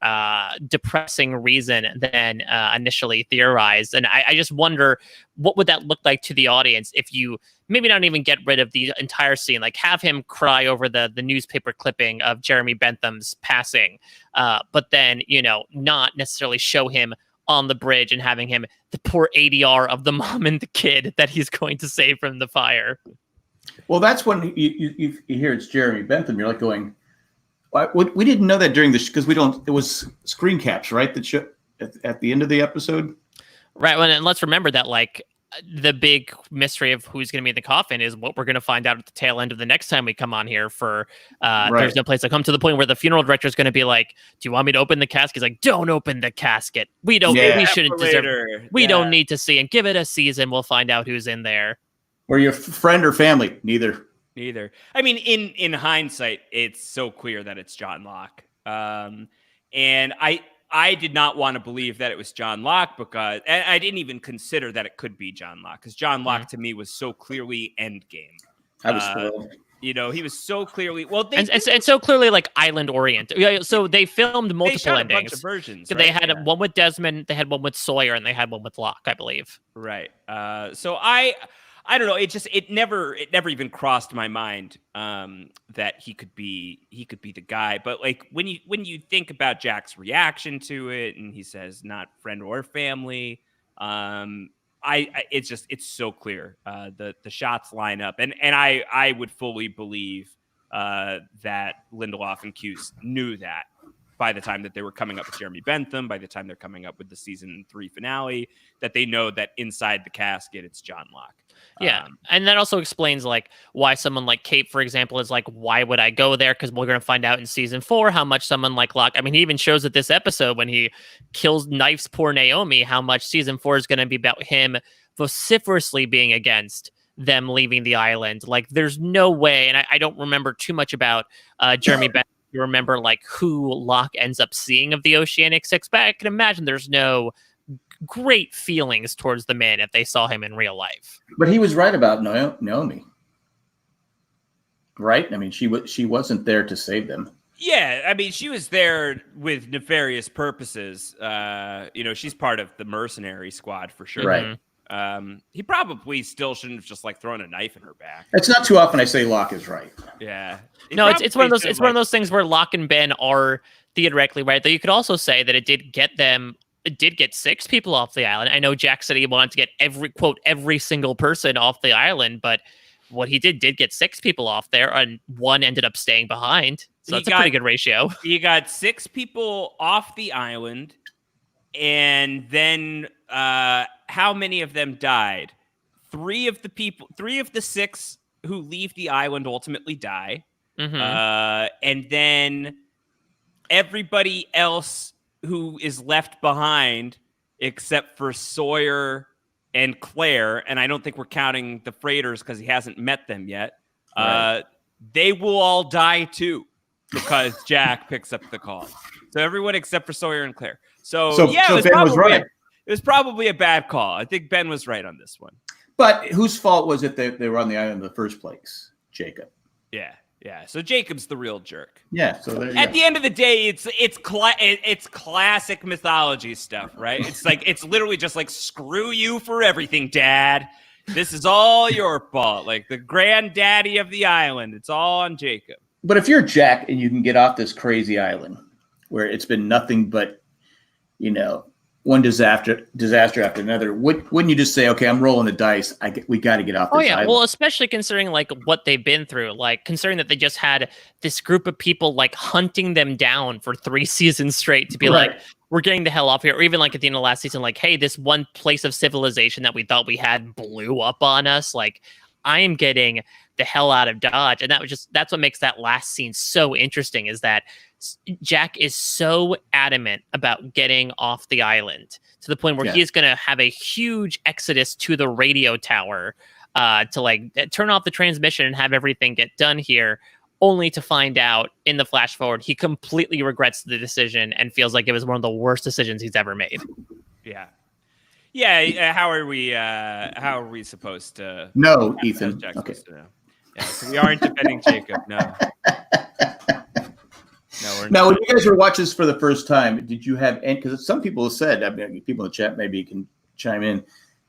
depressing reason than initially theorized. And I just wonder, what would that look like to the audience if you maybe not even get rid of the entire scene, like have him cry over the newspaper clipping of Jeremy Bentham's passing, but then, you know, not necessarily show him on the bridge and having him the poor ADR of the mom and the kid that he's going to save from the fire. Well, that's when you hear it's Jeremy Bentham. You're like going, we didn't know that during the because we don't. It was screen caps, right? That show at the end of the episode, right? Well, and let's remember that like the big mystery of who's going to be in the coffin is what we're going to find out at the tail end of the next time we come on here for right. There's No Place to Come, to the point where the funeral director is going to be like, do you want me to open the casket? He's like, don't open the casket. We shouldn't deserve it. We don't need to see, and give it a season. We'll find out who's in there. Or your friend or family? Neither. I mean, in hindsight, it's so clear that it's John Locke. And I did not want to believe that it was John Locke, because and I didn't even consider that it could be John Locke, because John Locke to me was so clearly Endgame. I was thrilled. You know, he was so clearly and so clearly like island oriented. Yeah, so they filmed multiple endings. A bunch of versions. Right? They had one with Desmond, they had one with Sawyer, and they had one with Locke, I believe. Right. So I don't know. It never even crossed my mind that he could be the guy. But like when you think about Jack's reaction to it, and he says not friend or family, it's so clear. The shots line up, and I would fully believe that Lindelof and Cuse knew that by the time that they were coming up with Jeremy Bentham, by the time they're coming up with the season 3 finale, that they know that inside the casket, it's John Locke. Yeah. And that also explains like why someone like Kate, for example, is like, why would I go there? Because we're going to find out in season 4 how much someone like Locke, I mean, he even shows it this episode when he knifes poor Naomi, how much season 4 is going to be about him vociferously being against them leaving the island. Like there's no way. And I don't remember too much about Jeremy Bentham. You remember like who Locke ends up seeing of the Oceanic Six, but I can imagine there's no great feelings towards the man if they saw him in real life. But he was right about Naomi, right? I mean, she wasn't there to save them. Yeah, I mean, she was there with nefarious purposes. She's part of the mercenary squad for sure. Right. He probably still shouldn't have just like thrown a knife in her back. It's not too often I say Locke is right. Yeah. No, it's one of those. It's one of those things where Locke and Ben are theoretically right. Though you could also say that it did get 6 people off the island. I know Jack said he wanted to get every single person off the island, but what he did get 6 people off there, and 1 ended up staying behind. So that's a pretty good ratio. You got 6 people off the island, and then how many of them died? 3 of the 6 who leave the island ultimately die. Mm-hmm. And then everybody else who is left behind, except for Sawyer and Claire, and I don't think we're counting the freighters because he hasn't met them yet. Right. They will all die too. because Jack picks up the call. So everyone except for Sawyer and Claire. So Ben was right. It was probably a bad call. I think Ben was right on this one. But whose fault was it that they were on the island in the first place? Jacob. Yeah. So Jacob's the real jerk. Yeah. So at the end of the day, it's classic mythology stuff, right? It's literally just like, screw you for everything, Dad. This is all your fault. Like the granddaddy of the island. It's all on Jacob. But if you're Jack and you can get off this crazy island where it's been nothing but, one disaster after another, wouldn't you just say, okay, I'm rolling the dice. We got to get off this island. Well, especially considering like what they've been through, like considering that they just had this group of people like hunting them down for 3 seasons straight to be like, we're getting the hell off here. Or even like at the end of last season, like, hey, this one place of civilization that we thought we had blew up on us. Like, I am getting the hell out of Dodge. And that's what makes that last scene so interesting, is that Jack is so adamant about getting off the island to the point where he is going to have a huge exodus to the radio tower to like turn off the transmission and have everything get done here, only to find out in the flash forward he completely regrets the decision and feels like it was one of the worst decisions he's ever made. Yeah. How are we supposed to know, Ethan? Okay. Yeah, so we aren't defending Jacob. No, we're now, not. when you guys were watching this for the first time, did you have any? Because some people have said, I mean, people in the chat maybe can chime in,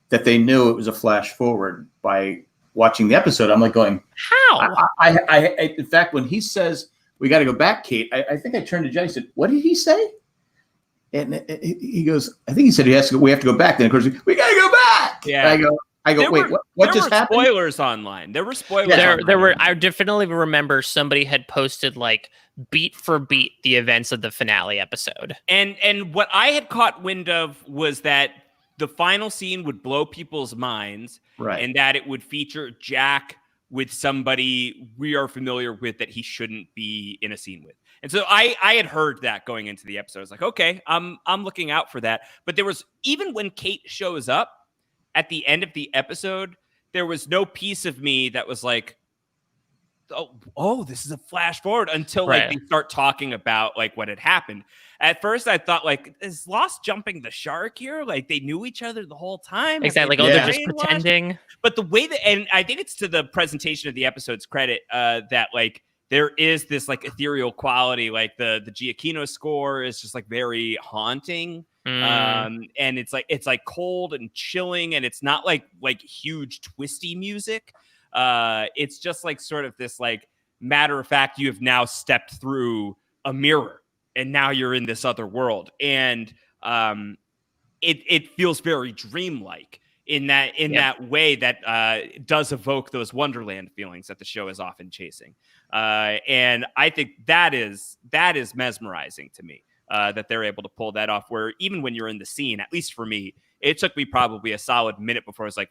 that they knew it was a flash forward by watching the episode. I'm like going, how? I in fact, when he says we got to go back, Kate, I think I turned to Jen. I said, "What did he say?" And he goes, "I think he said we have to go back." Then of course we got to go back. Yeah. And I go, wait, what just happened? Spoilers online. There were spoilers. There were. I definitely remember somebody had posted like beat for beat the events of the finale episode. And what I had caught wind of was that the final scene would blow people's minds, right? And that it would feature Jack with somebody we are familiar with that he shouldn't be in a scene with. And so I had heard that going into the episode. I was like, okay, I'm looking out for that. But there was, even when Kate shows up at the end of the episode, there was no piece of me that was like, oh, this is a flash forward, until like they start talking about like what had happened. At first, I thought like, is Lost jumping the shark here? Like they knew each other the whole time. Exactly. They're just pretending. But the way that, and I think it's to the presentation of the episode's credit, that like there is this like ethereal quality, like the Giacchino score is just like very haunting. And it's like cold and chilling, and it's not like huge twisty music. It's just like sort of this like matter of fact, you have now stepped through a mirror and now you're in this other world. And it feels very dreamlike in that way that does evoke those Wonderland feelings that the show is often chasing. And I think that is mesmerizing to me. That they're able to pull that off, where even when you're in the scene, at least for me, it took me probably a solid minute before I was like,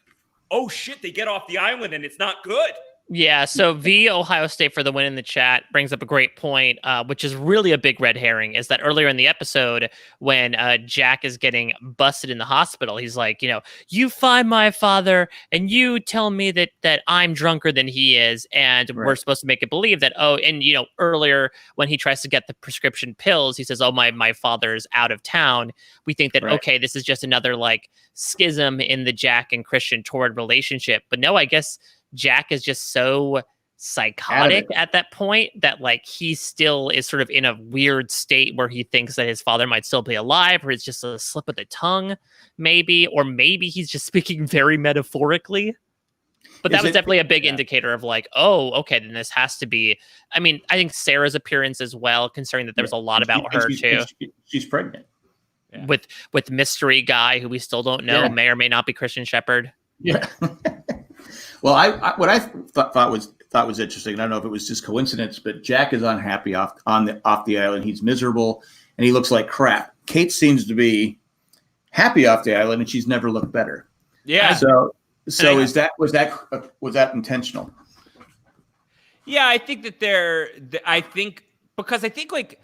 oh shit, they get off the island and it's not good. Yeah, so V Ohio State for the win in the chat brings up a great point, which is really a big red herring, is that earlier in the episode when Jack is getting busted in the hospital, he's like, you find my father and you tell me that I'm drunker than he is, and we're supposed to make it believe that, earlier when he tries to get the prescription pills, he says, oh, my father's out of town. We think that, okay, this is just another like schism in the Jack and Christian Torrid relationship. But no, I guess Jack is just so psychotic at that point that like he still is sort of in a weird state where he thinks that his father might still be alive, or it's just a slip of the tongue, maybe, or maybe he's just speaking very metaphorically. But that was definitely a big indicator of like, oh, okay, then this has to be. I mean, I think Sarah's appearance as well, considering that there's a lot about her too. She's pregnant with mystery guy who we still don't know may or may not be Christian Shepherd. Yeah. Well, what I thought was interesting. I don't know if it was just coincidence, but Jack is unhappy off the island. He's miserable and he looks like crap. Kate seems to be happy off the island, and she's never looked better. Yeah. So was that intentional? Yeah, I think that because I think like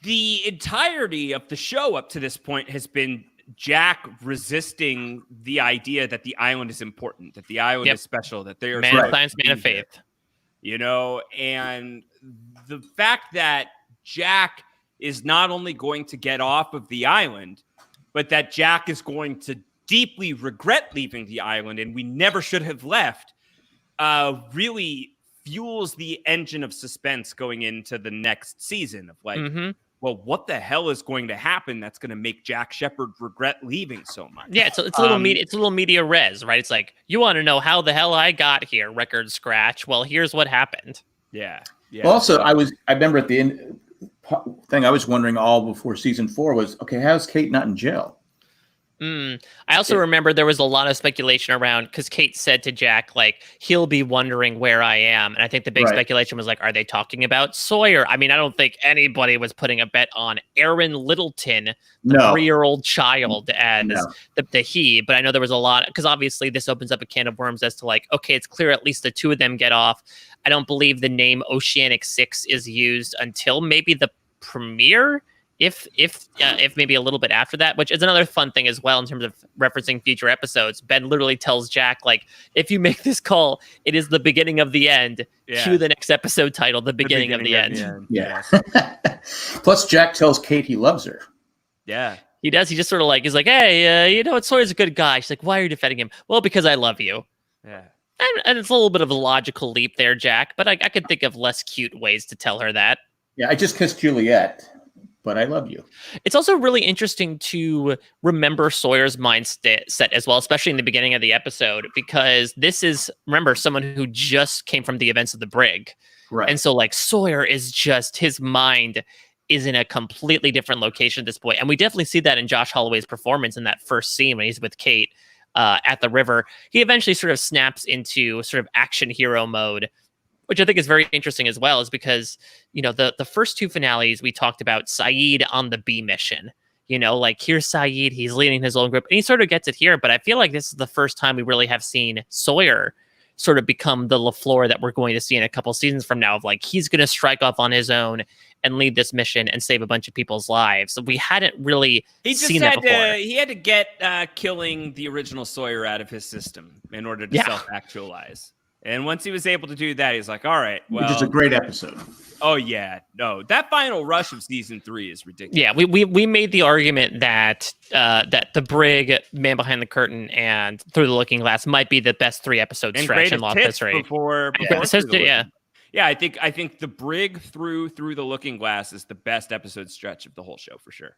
the entirety of the show up to this point has been Jack resisting the idea that the island is important, that the island is special, that they are man of science, man of faith. And the fact that Jack is not only going to get off of the island, but that Jack is going to deeply regret leaving the island and we never should have left, really fuels the engine of suspense going into the next season of like, well, what the hell is going to happen that's going to make Jack Shephard regret leaving so much? Yeah, it's a little it's a little media res, right? It's like, you want to know how the hell I got here, record scratch. Well, here's what happened. Yeah. Also, I remember at the end thing I was wondering all before season 4 was, okay, how's Kate not in jail? I also remember there was a lot of speculation around, because Kate said to Jack, like, he'll be wondering where I am. And I think the big speculation was like, are they talking about Sawyer? I mean, I don't think anybody was putting a bet on Aaron Littleton, the 3-year-old child, as the he. But I know there was a lot, because obviously this opens up a can of worms as to like, okay, it's clear at least the 2 of them get off. I don't believe the name Oceanic 6 is used until maybe the premiere. If maybe a little bit after that, which is another fun thing as well in terms of referencing future episodes. Ben literally tells Jack, like, if you make this call, it is the beginning of the end. Cue the next episode title, The Beginning of the End. Yeah. Plus, Jack tells Kate he loves her. Yeah. He does. He just sort of like, he's like, hey, you know what? Sawyer's a good guy. She's like, why are you defending him? Well, because I love you. Yeah. And it's a little bit of a logical leap there, Jack, but I could think of less cute ways to tell her that. Yeah, I just kissed Juliet, but I love you. It's also really interesting to remember Sawyer's mindset as well, especially in the beginning of the episode, because this is, remember, someone who just came from the events of the brig. Right. And so like Sawyer is just, his mind is in a completely different location at this point. And we definitely see that in Josh Holloway's performance in that first scene when he's with Kate at the river. He eventually sort of snaps into sort of action hero mode, which I think is very interesting as well, is because, you know, the first 2 finales, we talked about Saeed on the B mission. You know, like, here's Saeed, he's leading his own group, and he sort of gets it here. But I feel like this is the first time we really have seen Sawyer sort of become the LaFleur that we're going to see in a couple seasons from now, of like, he's going to strike off on his own and lead this mission and save a bunch of people's lives. So we hadn't really seen that before. He had to get killing the original Sawyer out of his system in order to self-actualize. And once he was able to do that, he's like, all right, well. Which is a great episode. Oh, yeah. No, that final rush of season 3 is ridiculous. Yeah, we made the argument that that The Brig, Man Behind the Curtain, and Through the Looking Glass might be the best 3-episode stretch in Lost history. Yeah, I think The Brig through the Looking Glass is the best episode stretch of the whole show for sure.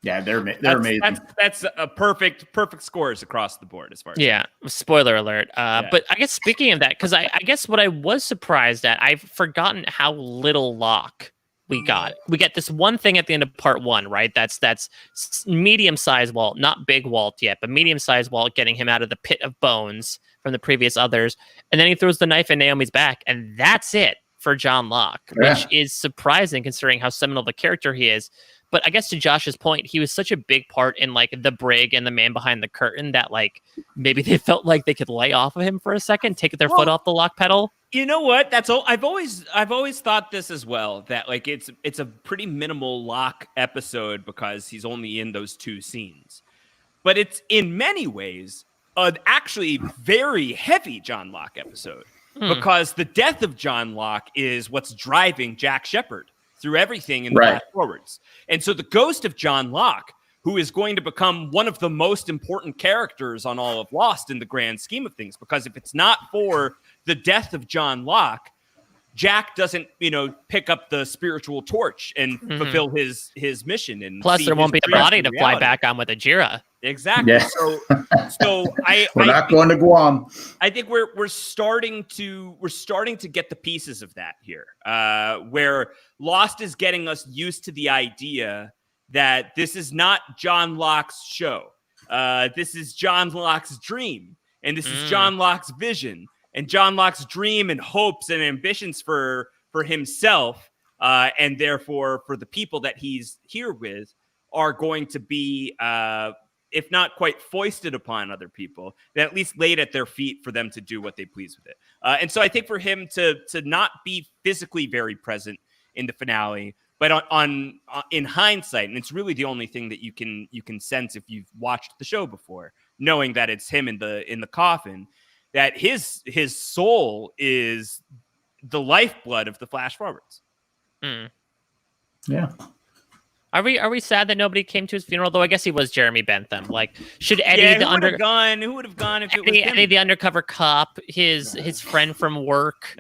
Yeah, they're amazing. That's a perfect scores across the board as far as spoiler alert. But I guess speaking of that, because I guess what I was surprised at, I've forgotten how little Locke we got. We get this one thing at the end of part 1, right? That's medium-sized Walt, not big Walt yet, but medium-sized Walt getting him out of the pit of bones from the previous others. And then he throws the knife in Naomi's back, and that's it for John Locke, which is surprising considering how seminal of a character he is. But I guess to Josh's point, he was such a big part in like The Brig and The Man Behind the Curtain that like maybe they felt like they could lay off of him for a second, take their foot off the Locke pedal. You know what? That's all. I've always thought this as well, that like it's a pretty minimal Locke episode because he's only in those 2 scenes. But it's in many ways an actually very heavy John Locke episode because the death of John Locke is what's driving Jack Shephard through everything in the fast forwards. And so the ghost of John Locke, who is going to become one of the most important characters on all of Lost in the grand scheme of things, because if it's not for the death of John Locke, Jack doesn't, pick up the spiritual torch and fulfill his mission. And plus, there won't be a body to fly back on with Ajira. Exactly. Yeah. So we're not going to Guam. I think we're starting to get the pieces of that here, where Lost is getting us used to the idea that this is not John Locke's show. This is John Locke's dream, and this is John Locke's vision, and John Locke's dream and hopes and ambitions for himself, and therefore for the people that he's here with, are going to be, if not quite foisted upon other people, then at least laid at their feet for them to do what they please with it. And so I think for him to not be physically very present in the finale, but in hindsight, and it's really the only thing that you can sense if you've watched the show before, knowing that it's him in the coffin, that his soul is the lifeblood of the flash forwards. Yeah. Are we sad that nobody came to his funeral? Though I guess he was Jeremy Bentham. Like, should Eddie Who would have gone if it was him? Eddie the undercover cop, his friend from work,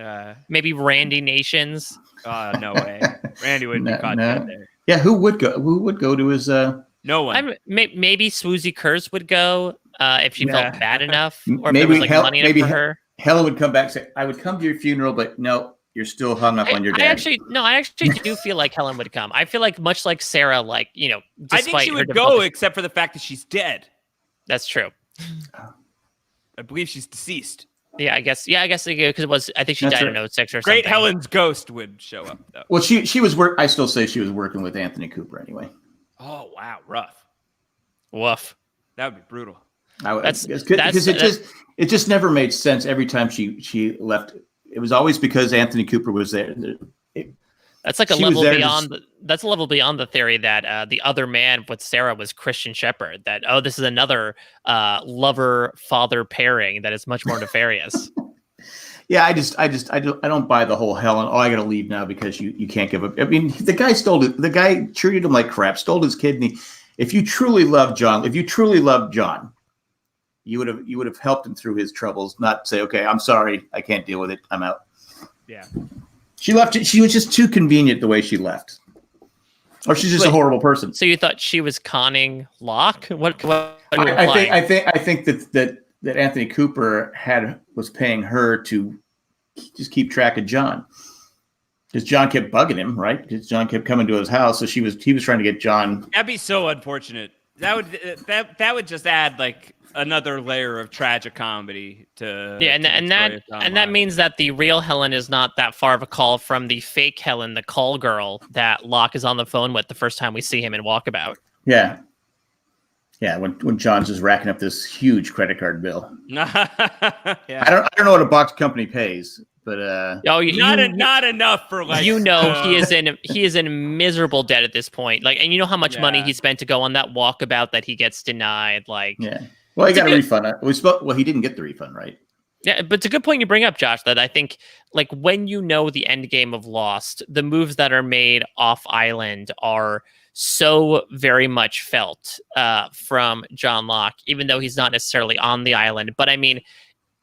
maybe Randy Nations? No way. Randy wouldn't be caught dead there. Yeah, who would go? Who would go to his? No one. Maybe Swoozie Kurz would go if she felt bad enough, or maybe if there was like money in it for her. Helen would come back and say, "I would come to your funeral, but no, you're still hung up on your dad." I actually do feel like Helen would come. I feel like much like Sarah, like, you know, I think she would go, except for the fact that she's dead. That's true. I believe she's deceased. Yeah, I guess because I think she died in 06 or something. Great Helen's ghost would show up though. Well, she was I still say she was working with Anthony Cooper anyway. Oh wow, rough. Woof. That would be brutal. Because it just never made sense every time she left. It was always because Anthony Cooper was there. That's like a level beyond. That's a level beyond the theory that the other man with Sarah was Christian Shepherd. That this is another lover father pairing that is much more nefarious. Yeah, I don't buy the whole Helen. Oh, I got to leave now because you can't give up. I mean, the guy treated him like crap, stole his kidney. If you truly loved John, you would have helped him through his troubles, not say, okay, I'm sorry, I can't deal with it, I'm out. Yeah. She left. She was just too convenient the way she left, or she's just a horrible person. So you thought she was conning Locke? What I think that Anthony Cooper was paying her to just keep track of John, because John kept bugging him, right? Because John kept coming to his house, so he was trying to get John. That'd be so unfortunate. That would just add like another layer of tragic comedy to that means that the real Helen is not that far of a call from the fake Helen, the call girl that Locke is on the phone with the first time we see him in Walkabout. Yeah. When John's just racking up this huge credit card bill. Yeah. I don't know what a box company pays, but not enough for like he is in miserable debt at this point. Like, and you know how much money he spent to go on that Walkabout that he gets denied. Like, yeah. Well, he got a refund. Well, he didn't get the refund, right? Yeah, but it's a good point you bring up, Josh, that I think, like, when you know the end game of Lost, the moves that are made off island are so very much felt from John Locke, even though he's not necessarily on the island. But I mean,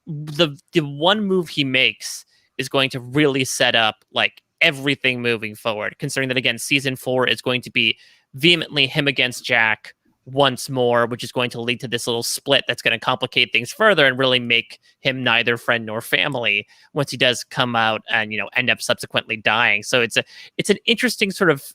the one move he makes is going to really set up like everything moving forward, considering that, again, season 4 is going to be vehemently him against Jack once more, which is going to lead to this little split that's going to complicate things further and really make him neither friend nor family once he does come out and, you know, end up subsequently dying. So it's an interesting sort of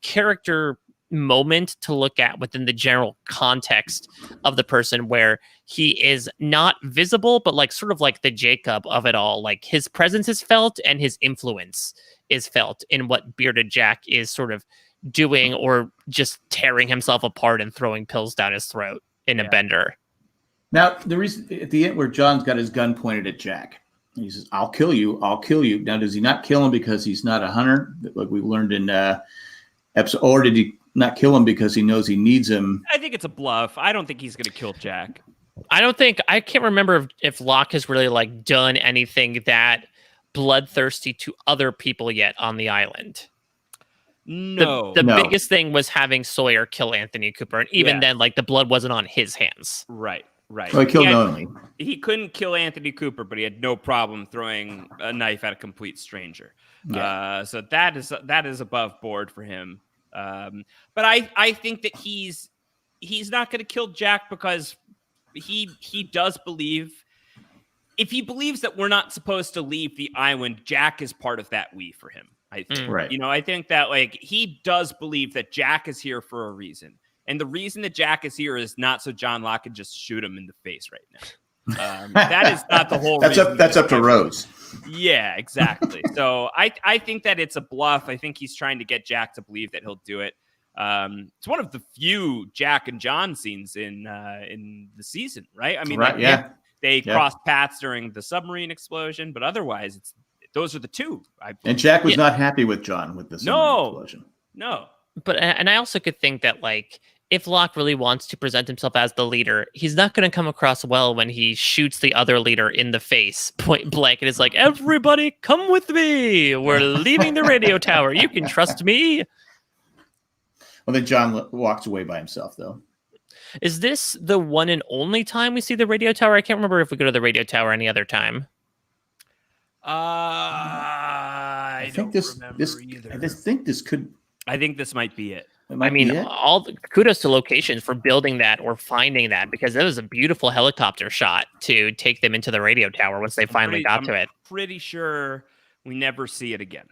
character moment to look at within the general context of the person, where he is not visible, but like sort of like the Jacob of it all. Like, his presence is felt and his influence is felt in what Bearded Jack is sort of doing, or just tearing himself apart and throwing pills down his throat in a bender. Now, the reason at the end where John's got his gun pointed at Jack, he says, I'll kill you. Now, does he not kill him because he's not a hunter, like we learned in episode, or did he not kill him because he knows he needs him? I think it's a bluff. I don't think he's going to kill Jack. I can't remember if Locke has really like done anything that bloodthirsty to other people yet on the island. No. The biggest thing was having Sawyer kill Anthony Cooper, and even then, like, the blood wasn't on his hands. Right. Well, he killed knowingly. He couldn't kill Anthony Cooper, but he had no problem throwing a knife at a complete stranger. Yeah. So that is above board for him. But I think that he's not going to kill Jack because he does believe. If he believes that we're not supposed to leave the island, Jack is part of that we for him. I think, right. You know, I think that like he does believe that Jack is here for a reason. And the reason that Jack is here is not so John Locke can just shoot him in the face right now. That is not the whole reason. That's up to Rose. Yeah, exactly. So I think that it's a bluff. I think he's trying to get Jack to believe that he'll do it. It's one of the few Jack and John scenes in the season, right? I mean, they crossed paths during the submarine explosion, but otherwise those are the two. And Jack was not happy with John with the submarine explosion. No. But, and I also could think that, like, if Locke really wants to present himself as the leader, he's not going to come across well when he shoots the other leader in the face, point blank. And it's like, everybody come with me. We're leaving the radio tower. You can trust me. Well, then John walks away by himself, though. Is this the one and only time we see the radio tower? I can't remember if we go to the radio tower any other time. I don't remember either. I just think this could. I think this might be it. I mean, kudos to locations for building that or finding that, because it was a beautiful helicopter shot to take them into the radio tower once they finally got to it. Pretty sure we never see it again.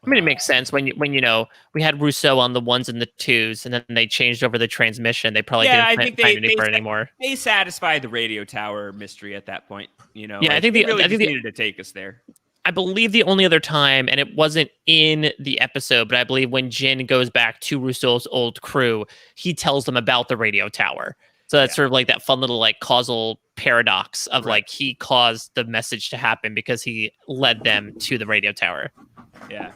I mean, it makes sense when we had Rousseau on the 1s and the 2s, and then they changed over the transmission. They probably didn't find a need for it anymore. They satisfied the radio tower mystery at that point. Yeah, I think they needed to take us there. I believe the only other time, and it wasn't in the episode, but I believe when Jin goes back to Rousseau's old crew, he tells them about the radio tower. So that's sort of like that fun little like causal paradox of like he caused the message to happen because he led them to the radio tower. Yeah.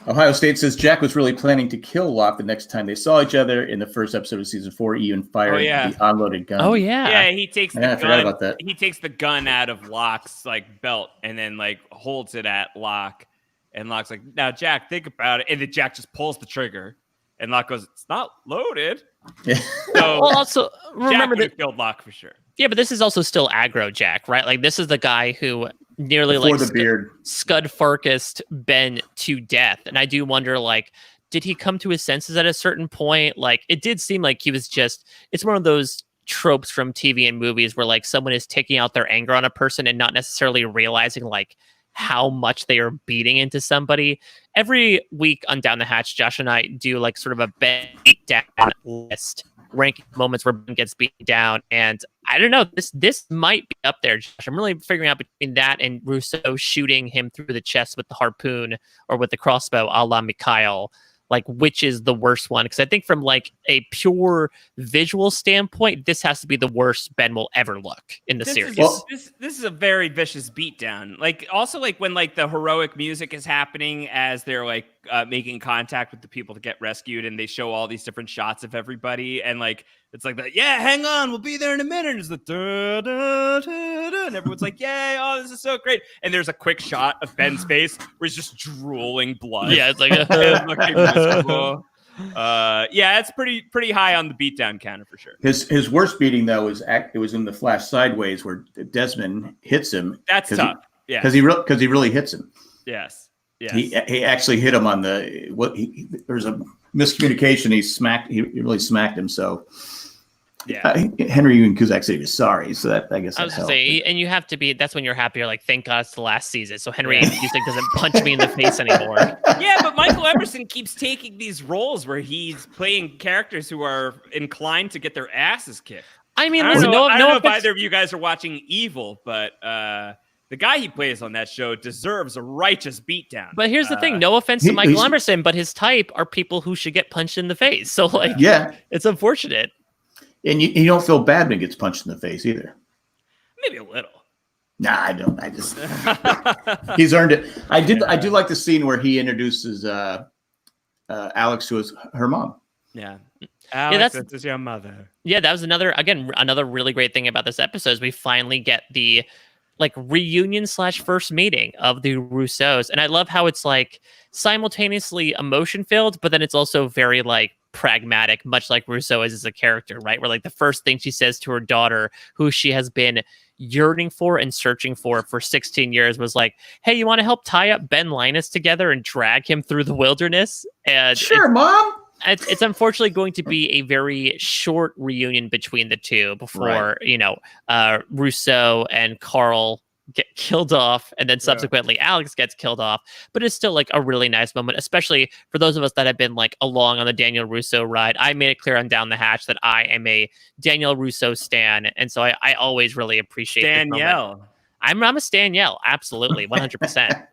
Ohio State says Jack was really planning to kill Locke the next time they saw each other in the first episode of season 4. He even fired the unloaded gun. Oh yeah. Yeah, he takes the gun. I forgot about that. He takes the gun out of Locke's like belt and then like holds it at Locke. And Locke's like, now Jack, think about it. And then Jack just pulls the trigger. And Locke goes, it's not loaded. Yeah. So well, also remember Jack that killed Locke for sure. Yeah, but this is also still aggro Jack, right? Like this is the guy who nearly Before like the beard. Scud Farkast Ben to death. And I do wonder, like, did he come to his senses at a certain point? Like, it did seem like he was just, it's one of those tropes from TV and movies where like someone is taking out their anger on a person and not necessarily realizing like how much they are beating into somebody. Every week on Down the Hatch, Josh and I do like sort of a beat down list, ranking moments where Ben gets beaten down. And I don't know, this might be up there, Josh. I'm really figuring out between that and Rousseau shooting him through the chest with the harpoon or with the crossbow a la Mikhail, like which is the worst one. Because I think from like a pure visual standpoint, this has to be the worst Ben will ever look in the series. This is a very vicious beatdown. Like also like when like the heroic music is happening as they're like making contact with the people to get rescued, and they show all these different shots of everybody, and like it's like that. Yeah, hang on, we'll be there in a minute. And it's the da, da, da, da, and everyone's like, "Yay! Oh, this is so great!" And there's a quick shot of Ben's face where he's just drooling blood. Yeah, it's like looking miserable. Yeah, it's pretty high on the beatdown counter for sure. His worst beating though was it was in the flash sideways where Desmond hits him. That's tough. Yeah, because he really hits him. Yes. Yes. He actually hit him on there's a miscommunication. He really smacked him. So yeah, Henry Kuzak said he was sorry. So that I guess I was helped. gonna say, and you have to be. That's when you're happy. You're like, thank God it's the last season. So Henry Kuzak doesn't punch me in the face anymore. Yeah, but Michael Emerson keeps taking these roles where he's playing characters who are inclined to get their asses kicked. I mean, I don't know if either of you guys are watching Evil, but the guy he plays on that show deserves a righteous beatdown. But here's the thing: no offense to Michael Emerson, but his type are people who should get punched in the face. So, like, it's unfortunate. And you don't feel bad when he gets punched in the face either. Maybe a little. Nah, I don't. I just he's earned it. I do like the scene where he introduces Alex to her mom. Yeah. Alex, this is your mother. Yeah, that was another really great thing about this episode is we finally get the like reunion / first meeting of the Rousseaus. And I love how it's like simultaneously emotion filled, but then it's also very like pragmatic, much like Rousseau is as a character, right? Where like the first thing she says to her daughter, who she has been yearning for and searching for 16 years, was like, hey, you want to help tie up Ben Linus together and drag him through the wilderness? And sure, Mom. It's unfortunately going to be a very short reunion between the two before, Rousseau and Carl get killed off, and then subsequently Alex gets killed off. But it's still like a really nice moment, especially for those of us that have been like along on the Daniel Russo ride. I made it clear on Down the Hatch that I am a Daniel Russo stan, and so I always really appreciate Danielle. I'm a Stanielle, absolutely, 100%.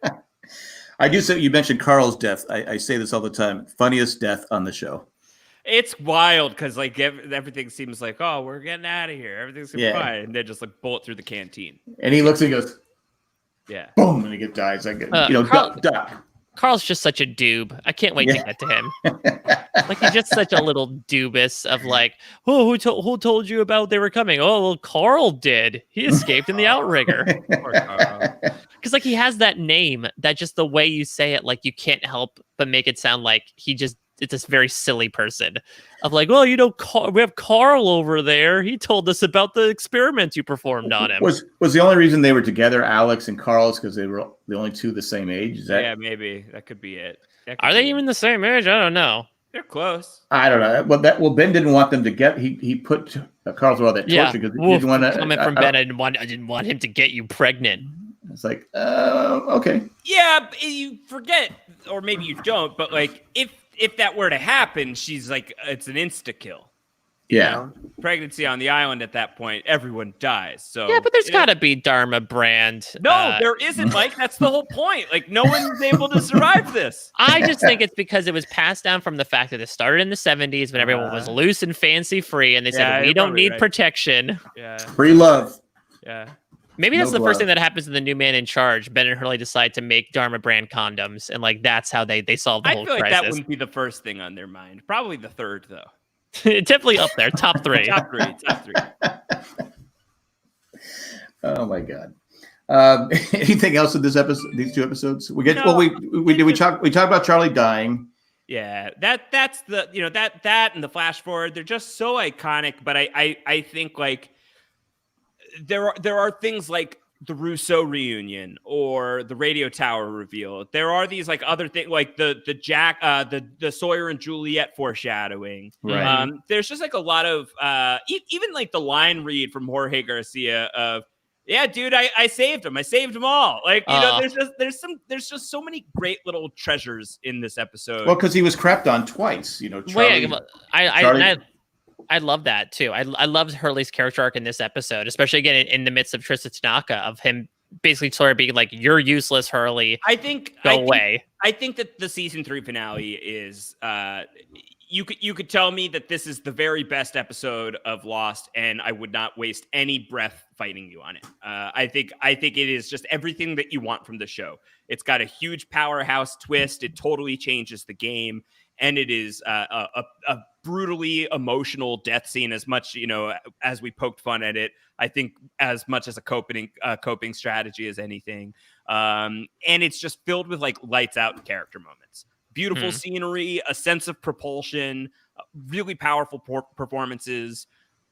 I do say you mentioned Carl's death. I say this all the time. Funniest death on the show. It's wild because like everything seems like, oh, we're getting out of here. Everything's gonna be fine. And they just like bullet through the canteen. And he looks and goes, yeah, boom, and he dies. Like Carl's just such a doob. I can't wait to get to him. Like he's just such a little doobus of like, oh, who told you about they were coming? Oh, well, Carl did. He escaped in the outrigger. Poor Carl. Because like he has that name that just the way you say it, like you can't help but make it sound like it's this very silly person of like, well, we have Carl over there. He told us about the experiment you performed on him. Was the only reason they were together, Alex and Carl, is because they were the only two the same age? Is that? Yeah, maybe that could be it. Are they even the same age? I don't know. They're close. I don't know. Well, Ben didn't want them to get. He put Carl through all that torture because he didn't want to. Coming from Ben, I didn't want him to get you pregnant. It's like, okay. Yeah, you forget, or maybe you don't, but like if that were to happen, she's like, it's an insta kill. Yeah. Pregnancy on the island at that point, everyone dies. So yeah, but there's got to be Dharma brand. No, there isn't, Mike. That's the whole point. Like, no one's able to survive this. I just think it's because it was passed down from the fact that it started in the 70s when everyone was loose and fancy free, and they said, we don't need protection. Yeah. Free love. Yeah. Maybe that's the first thing that happens to the new man in charge. Ben and Hurley decide to make Dharma brand condoms, and like that's how they solve the whole crisis. I feel like that wouldn't be the first thing on their mind. Probably the third, though. Definitely up there, top three. Top three. Oh my God! Anything else with this episode? These two episodes? We talked about Charlie dying. Yeah, that's the that and the flash forward. They're just so iconic. But I think like there are things like the Rousseau reunion or the radio tower reveal. There are these like other things like the Sawyer and Juliet foreshadowing. Right. There's just like a lot of even like the line read from Jorge Garcia of, yeah, dude, I saved him. I saved them all. Like, there's just so many great little treasures in this episode. Well, because he was crapped on twice, Charlie. I love that too. I loved Hurley's character arc in this episode, especially again in the midst of Trista Tanaka, of him basically sort of being like, "You're useless, Hurley. I think that the season 3 finale is you could tell me that this is the very best episode of Lost, and I would not waste any breath fighting you on it. I think it is just everything that you want from the show. It's got a huge powerhouse twist. It totally changes the game. And it is a brutally emotional death scene. As much, as we poked fun at it, I think as much as a coping strategy as anything. And it's just filled with like lights out character moments, beautiful scenery, a sense of propulsion, really powerful performances.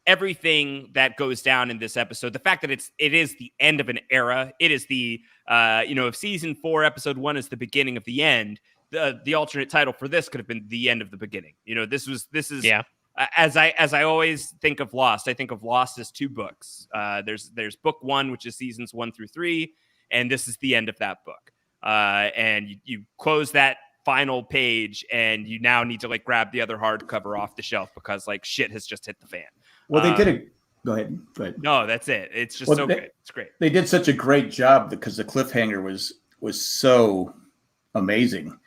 Everything that goes down in this episode, the fact that it is the end of an era, it is the if season 4 episode 1 is the beginning of the end. The alternate title for this could have been the end of the beginning. This is yeah. As I always think of Lost, I think of Lost as 2 books. There's book 1, which is seasons 1 through 3, and this is the end of that book. And you close that final page, and you now need to like grab the other hardcover off the shelf because like shit has just hit the fan. Well, they did it. Go ahead. No, that's it. It's just good. It's great. They did such a great job because the cliffhanger was so amazing.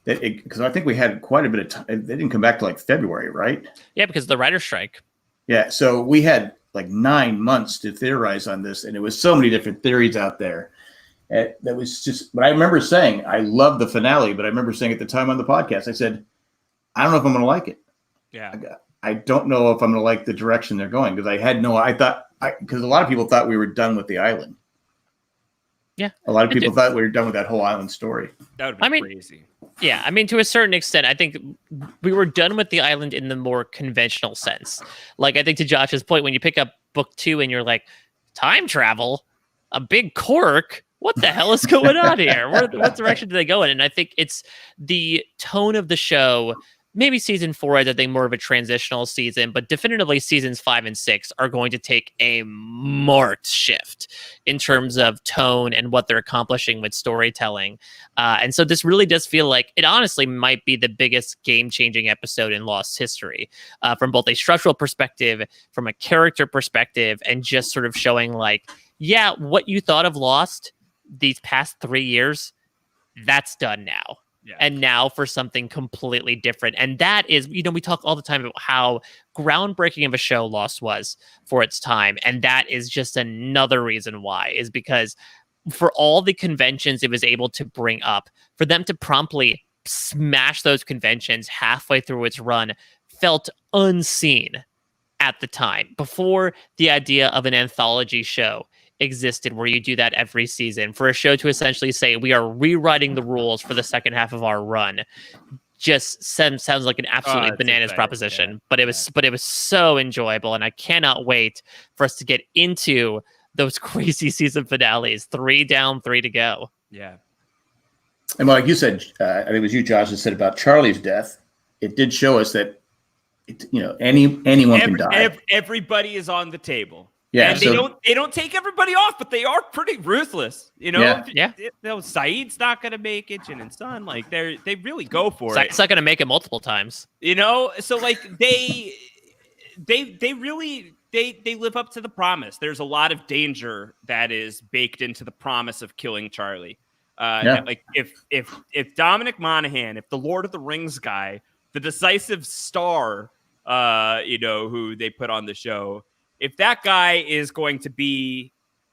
Because I think we had quite a bit of time. They didn't come back to like February, right? Yeah, because of the writer's strike. Yeah, so we had like 9 months to theorize on this, and it was so many different theories out there. That was just. But I remember saying I love the finale, but I remember saying at the time on the podcast, I said, I don't know if I'm going to like it. Yeah, I don't know if I'm going to like the direction they're going because because a lot of people thought we were done with the island. Yeah, a lot of people thought we were done with that whole island story. That would be crazy. Yeah, I mean, to a certain extent, I think we were done with the island in the more conventional sense. Like, I think to Josh's point, when you pick up book 2 and you're like, time travel, a big cork, what the hell is going on here? What direction do they go in? And I think it's the tone of the show. Maybe season 4 is, I think, more of a transitional season, but definitively seasons 5 and 6 are going to take a marked shift in terms of tone and what they're accomplishing with storytelling. And so this really does feel like it honestly might be the biggest game-changing episode in Lost history, from both a structural perspective, from a character perspective, and just sort of showing like, yeah, what you thought of Lost these past 3 years, that's done now. Yeah. And now for something completely different. And that is, we talk all the time about how groundbreaking of a show Lost was for its time. And that is just another reason why, is because for all the conventions it was able to bring up, for them to promptly smashed those conventions halfway through its run felt unseen at the time, before the idea of an anthology show existed where you do that every season. For a show to essentially say we are rewriting the rules for the second half of our run just sounds like an absolutely bananas proposition. Yeah. But it was so enjoyable, and I cannot wait for us to get into those crazy season finales. 3 down, 3 to go. Yeah. And like you said, I think it was you, Josh, that said about Charlie's death. It did show us that anyone can die. Everybody is on the table. Yeah, and they don't take everybody off, but they are pretty ruthless. Yeah. Saeed's not going to make it. Jin and Sun, like they really go for it. It's not going to make it multiple times. So like they really live up to the promise. There's a lot of danger that is baked into the promise of killing Charlie. Like if Dominic Monaghan, if the Lord of the Rings guy, the decisive star, who they put on the show, if that guy is going to be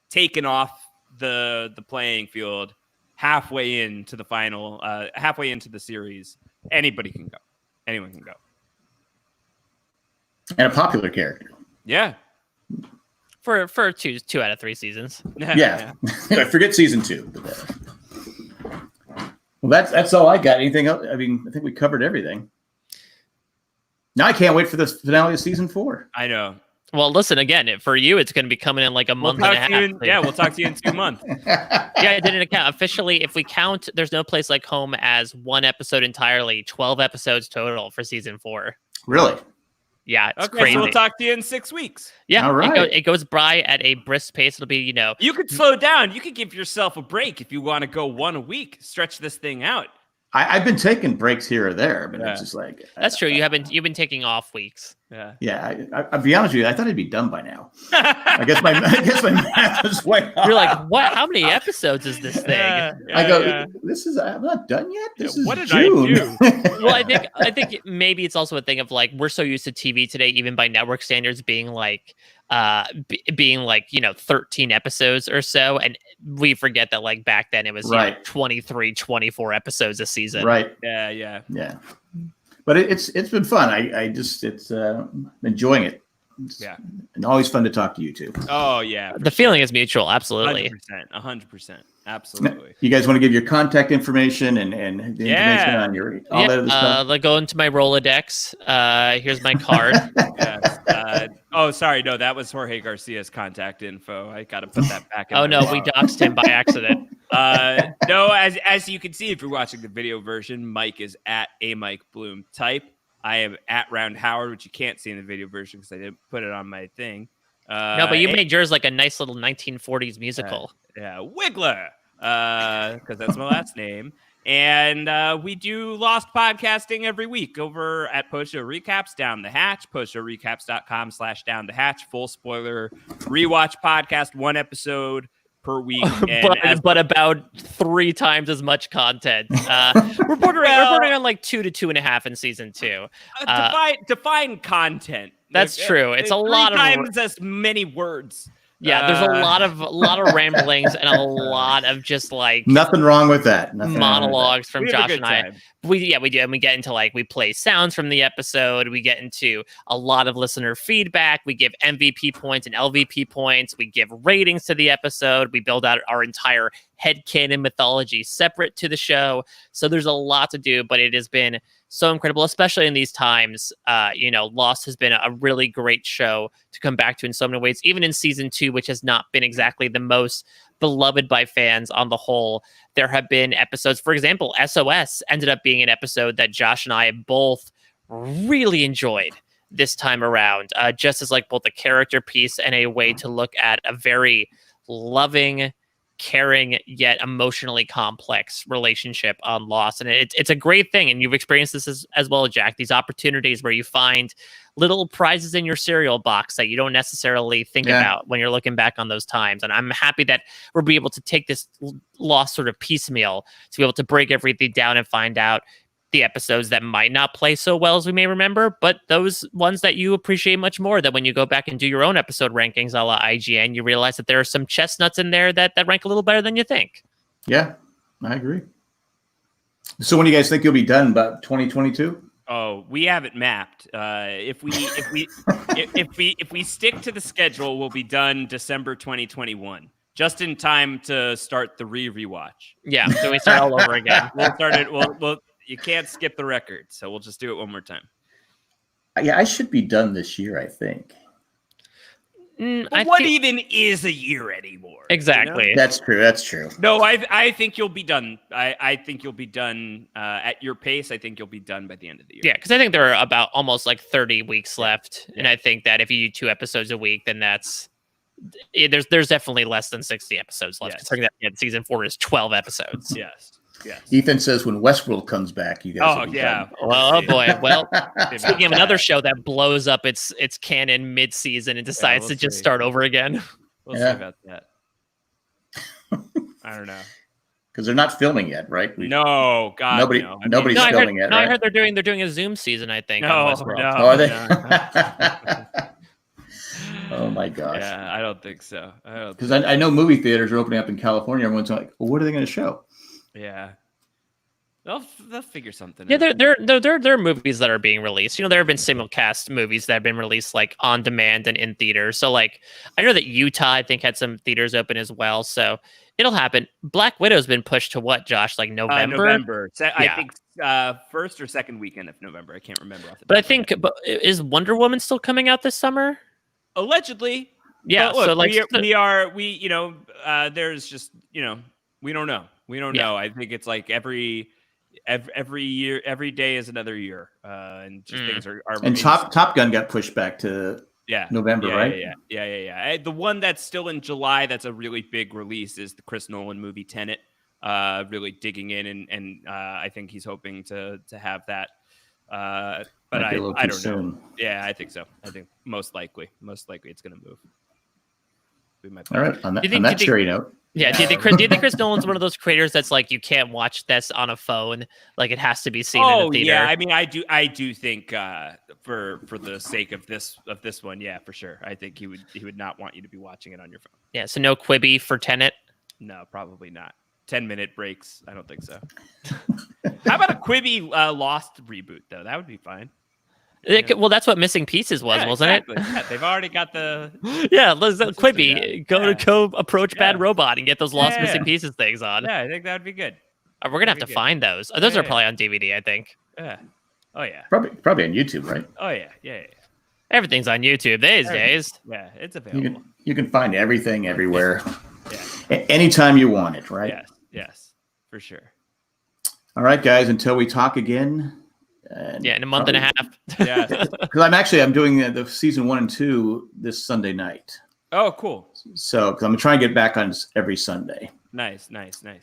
taken off the playing field halfway into the final, halfway into the series, anybody can go. Anyone can go. And a popular character. Yeah. For 2 out of 3 seasons. Yeah. I forget season 2. Well, that's all I got. Anything else? I mean, I think we covered everything. Now I can't wait for the finale of season 4. I know. Well, listen, again, for you, it's going to be coming in like a month and a half. We'll talk to you in 2 months. Yeah, I didn't count. Officially, if we count There's No Place Like Home as one episode entirely, 12 episodes total for season 4. Really? Yeah, it's crazy. So we'll talk to you in 6 weeks. Yeah, all right. It goes by at a brisk pace. It'll be, You could slow down. You could give yourself a break if you want to go 1 a week. Stretch this thing out. I've been taking breaks here or there, but it's just like that's true. You've been taking off weeks. Yeah. I'll be honest with you. I thought I'd be done by now. I guess my math is way off. You're like, what? How many episodes is this thing? I'm not done yet. This is what did June. I do? Well, I think maybe it's also a thing of like we're so used to TV today, even by network standards, being like 13 episodes or so, and we forget that like back then it was 23, 24 episodes a season. Right. Yeah. But it's been fun. It's enjoying it. And always fun to talk to you two. Oh yeah. The feeling is mutual. Absolutely. 100%. Absolutely. You guys want to give your contact information and the information on your all that other stuff? Go into my Rolodex. Here's my card. Sorry. No, that was Jorge Garcia's contact info. I got to put that back in. We doxed him by accident. No, as you can see, if you're watching the video version, Mike is at a Mike Bloom type. I am at Round Howard, which you can't see in the video version because I didn't put it on my thing. No, but you made yours like a nice little 1940s musical. Wigler, because that's my last name. And we do Lost podcasting every week over at Post Show Recaps, Down the Hatch, postshowrecaps.com/down the hatch. Full spoiler rewatch podcast, 1 episode per week. but about 3 times as much content. We're bordering on like 2 to 2.5 in season 2. Define content. That's true. It's a lot of times as many words. Yeah, there's a lot of ramblings and a lot of just like nothing wrong with that. Monologues from Josh and I. We do, and we get into like we play sounds from the episode. We get into a lot of listener feedback. We give MVP points and LVP points. We give ratings to the episode. We build out our entire headcanon mythology separate to the show. So there's a lot to do, but it has been so incredible, especially in these times. Lost has been a really great show to come back to in so many ways, even in season 2, which has not been exactly the most beloved by fans on the whole. There have been episodes, for example, SOS ended up being an episode that Josh and I both really enjoyed this time around, just as like both a character piece and a way to look at a very loving, caring yet emotionally complex relationship on Lost. And it's a great thing, and you've experienced this as well, Jack, these opportunities where you find little prizes in your cereal box that you don't necessarily think about when you're looking back on those times. And I'm happy that we'll be able to take this Lost sort of piecemeal to be able to break everything down and find out the episodes that might not play so well as we may remember, but those ones that you appreciate much more, that when you go back and do your own episode rankings a la IGN, you realize that there are some chestnuts in there that rank a little better than you think. Yeah, I agree. So when do you guys think you'll be done? About 2022? Oh, we have it mapped. If we stick to the schedule, we'll be done December 2021, just in time to start the rewatch. Yeah, so we start all over again. We'll start it. We'll you can't skip the record, so we'll just do it one more time. Yeah, I should be done this year, I think. What even is a year anymore? Exactly. You know? That's true. No, I think you'll be done. I think you'll be done at your pace. I think you'll be done by the end of the year. Yeah, because I think there are about almost like 30 weeks left, and I think that if you do 2 episodes a week, then there's definitely less than 60 episodes left. Yes. Considering that season 4 is 12 episodes. Yes. Ethan says when Westworld comes back, you guys. Oh yeah. Well, oh boy. Well, speaking of another show that blows up its canon mid-season and decides to just start over again. We'll see about that. I don't know. Because they're not filming yet, right? No, God, nobody's filming yet. No, right? I heard they're doing a Zoom season. I think. No, on Westworld. Oh, are they? No. Oh my gosh. Yeah, I don't think so. Because I know movie theaters are opening up in California. Everyone's like, well, what are they going to show? Yeah. They'll figure something Yeah, out. there are movies that are being released. You know, there have been simulcast movies that have been released like on demand and in theaters. So like, I know that Utah, I think, had some theaters open as well. So it'll happen. Black Widow's been pushed to what, Josh? Like November? November. I think first or second weekend of November. I can't remember. But I think, is Wonder Woman still coming out this summer? Allegedly. Yeah. Look, so like, there's just, we don't know. We don't know. I think it's like every year, every day is another year, and just things are. And Top Gun got pushed back to November, right? Yeah. The one that's still in July, that's a really big release, is the Chris Nolan movie Tenet. Really digging in, and I think he's hoping to have that. But I don't know. Yeah, I think so. I think most likely it's going to move. All right. On that cherry note. Yeah, do you think Chris Nolan's one of those creators that's like you can't watch this on a phone, like it has to be seen in a theater? Yeah, I mean, I do think for the sake of this one, yeah, for sure. I think he would not want you to be watching it on your phone. Yeah, so no Quibi for Tenet? No, probably not. 10-minute breaks, I don't think so. How about a Quibi Lost reboot though? That would be fine. Well, that's what Missing Pieces was, wasn't it? Yeah, they've already got the Quibi. Go approach Bad Robot and get those Lost Missing Pieces things on. Yeah, I think that would be good. We're gonna have to find those. Those are probably on DVD, I think. Yeah. Oh yeah. Probably on YouTube, right? Oh yeah. Everything's on YouTube these days. Yeah, it's available. You can find everything everywhere. Yeah. Anytime you want it, right? Yes, for sure. All right, guys. Until we talk again. In a month and a half. Yeah. Because I'm doing the season 1 and 2 this Sunday night. Oh, cool. So because I'm trying to get back on every Sunday. Nice.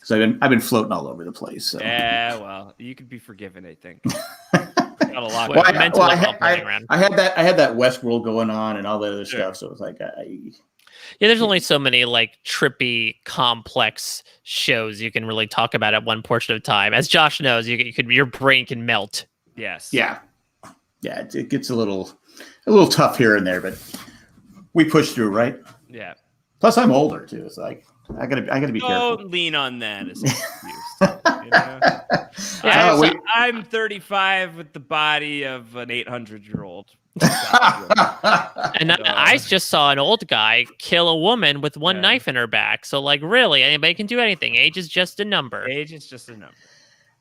So I've been floating all over the place. So. Yeah, well, you could be forgiven, I think. Got a lot. I had that Westworld going on and all that other stuff. So it was like, there's only so many like trippy, complex shows you can really talk about at one portion of time. As Josh knows, your brain can melt. Yes. Yeah. It gets a little tough here and there, but we push through, right? Yeah. Plus, I'm older too. It's like I gotta be careful. Don't lean on that as an excuse. I'm 35 with the body of an 800-year-old. And I just saw an old guy kill a woman with one knife in her back. So, like, really, anybody can do anything. Age is just a number.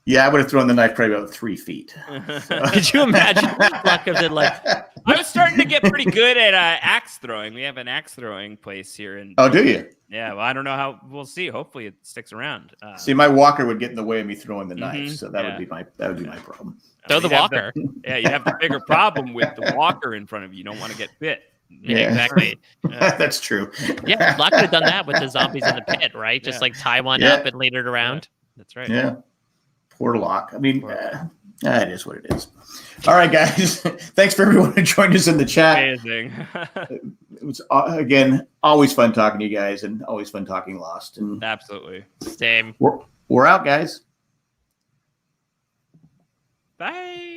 Yeah, I would have thrown the knife probably about 3 feet. So. Could you imagine? I was starting to get pretty good at axe throwing. We have an axe throwing place here. Oh, do you? Yeah, well, I don't know how. We'll see. Hopefully, it sticks around. See, my walker would get in the way of me throwing the knife, so that would be my problem. Throw the walker. You have the bigger problem with the walker in front of you. You don't want to get bit. Yeah, exactly. That's true. Yeah, Locke could have done that with the zombies in the pit, right? Just like tie one up and lead it around. That's right. Yeah. Poor Locke. I mean, it is what it is. All right, guys. Thanks for everyone who joined us in the chat. Amazing. It was, again, always fun talking to you guys and always fun talking Lost. And absolutely. Same. We're out, guys. Bye.